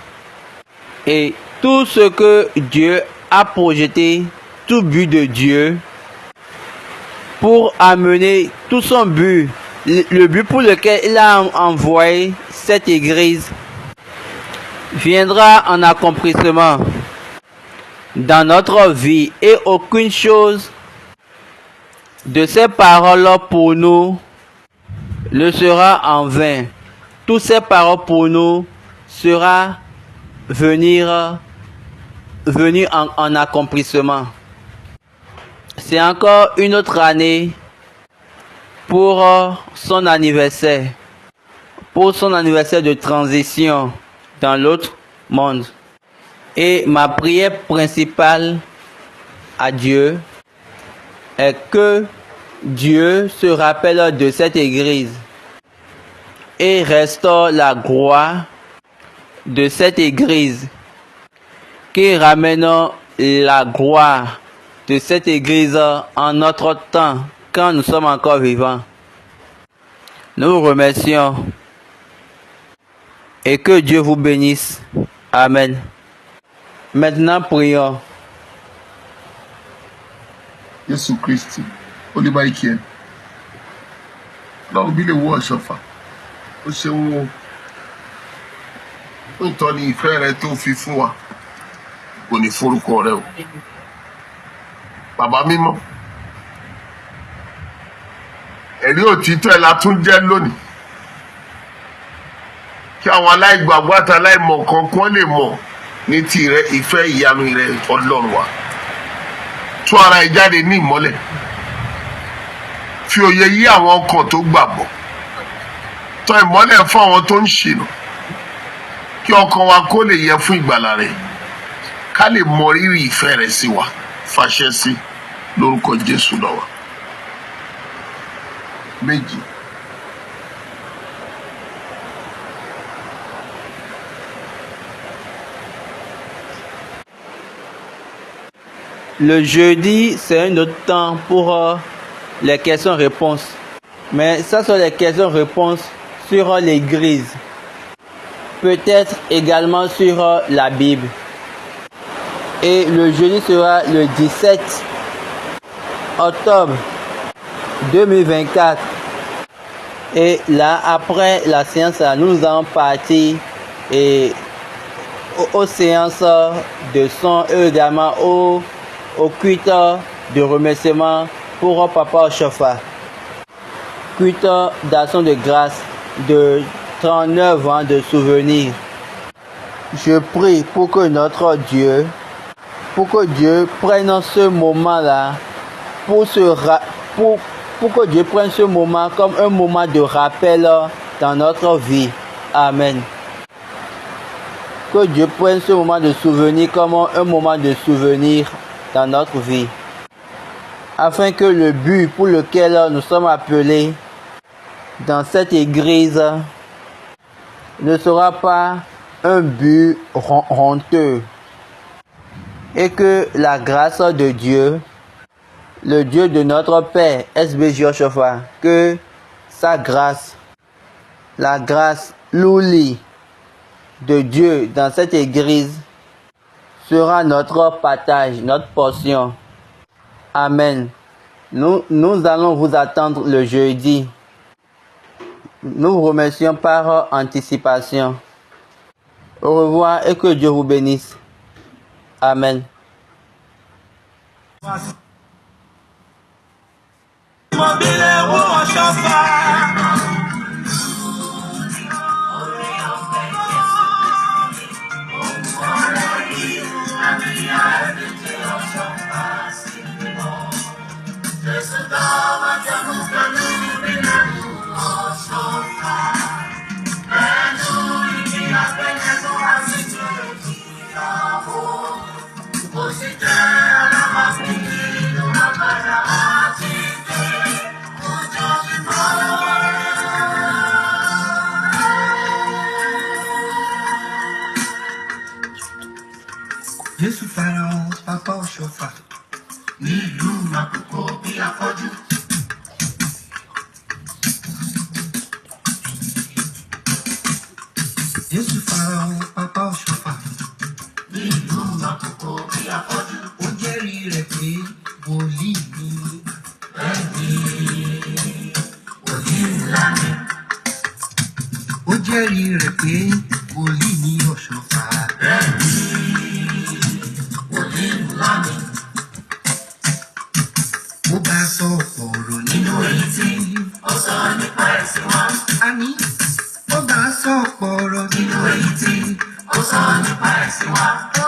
Et tout ce que Dieu a projeté, tout but de Dieu, pour amener tout son but, le but pour lequel il a envoyé cette église, viendra en accomplissement dans notre vie, et aucune chose de ces paroles pour nous ne sera en vain. Toutes ces paroles pour nous sera venir en accomplissement. C'est encore une autre année pour son anniversaire, de transition dans l'autre monde. Et ma prière principale à Dieu est que Dieu se rappelle de cette église et restaure la gloire de cette église, qui ramène la gloire de cette église en notre temps, quand nous sommes encore vivants. Nous vous remercions et que Dieu vous bénisse. Amen. Maintenant, prions. Jésù Kristi olùbáyìíkẹ́ lọ́run bí lè wọ́ ọ̀ṣọ́fà ó ṣeun o nítorí ìfẹ́ rẹ tó fi fún wa kò ní forúkọ rẹ o bàbá mímọ́ ẹ̀rí òtítọ́ ẹ̀ la tún jẹ́ lónìí kí àwọn aláìgbàgbọ́ àti aláìmọ̀ kankan lè mọ̀ ní tìrẹ ìfẹ́ ìyanu rẹ Ọlọ́run wa tú ara ẹ jáde ní ìmọ́lẹ̀ fi òye yí àwọn ọkàn tó gbàgbọ́ tọ́ ìmọ́lẹ̀ fún àwọn tó ń ṣìnà kí ọkàn wa kó lè yẹ fún ìgbàlà rẹ ká lè mọ rírì ìfẹ́ rẹ sí wa fàṣẹ sí lórúkọ Jésù náà wa. Méjì. Le jeudi, c'est un autre temps pour les questions-réponses. Mais ça sont les questions-réponses sur l'Église. Peut-être également sur la Bible. Et le jeudi sera le 17 octobre 2024. Et là, après la séance, nous allons partir aux séances de son et également au culte de remerciement pour Papa Chauffard. Culte d'action de grâce de 39 ans de souvenirs. Je prie pour que notre Dieu, prenne ce moment-là, pour que Dieu prenne ce moment comme un moment de rappel dans notre vie. Amen. Que Dieu prenne ce moment de souvenir comme un moment de souvenir dans notre vie, afin que le but pour lequel nous sommes appelés dans cette église ne sera pas un but honteux, et que la grâce de Dieu, le Dieu de notre Père S.B. Georges Chauffard, que sa grâce, la grâce l'ouli de Dieu dans cette église sera notre partage, notre portion. Amen. Nous allons vous attendre le jeudi. Nous vous remercions par anticipation. Au revoir et que Dieu vous bénisse. Amen. Jésù farahàn pápá ọ̀ṣọ́fà nílùú Àkókò bí afọ́jú. Jésù farahàn pápá ọ̀ṣọ́fà nílùú Àkókò bí afọ́jú. Ó jẹ́rìí rẹ̀ pé wòlíì ni ẹni wòlíì ńlá ni. Ó jẹ́rìí rẹ̀ pé wòlíì ni ọ̀ṣọ́fà bẹ́ẹ̀ni wòlíì ńlá ni. Ó bá sọ ọ̀pọ̀ ọ̀rọ̀ nínú èyí tí ó sọ nípa ẹ̀sìn wa. Àní ó bá sọ ọ̀pọ̀ ọ̀rọ̀ nínú èyí tí ó sọ nípa ẹ̀sìn wa. Ó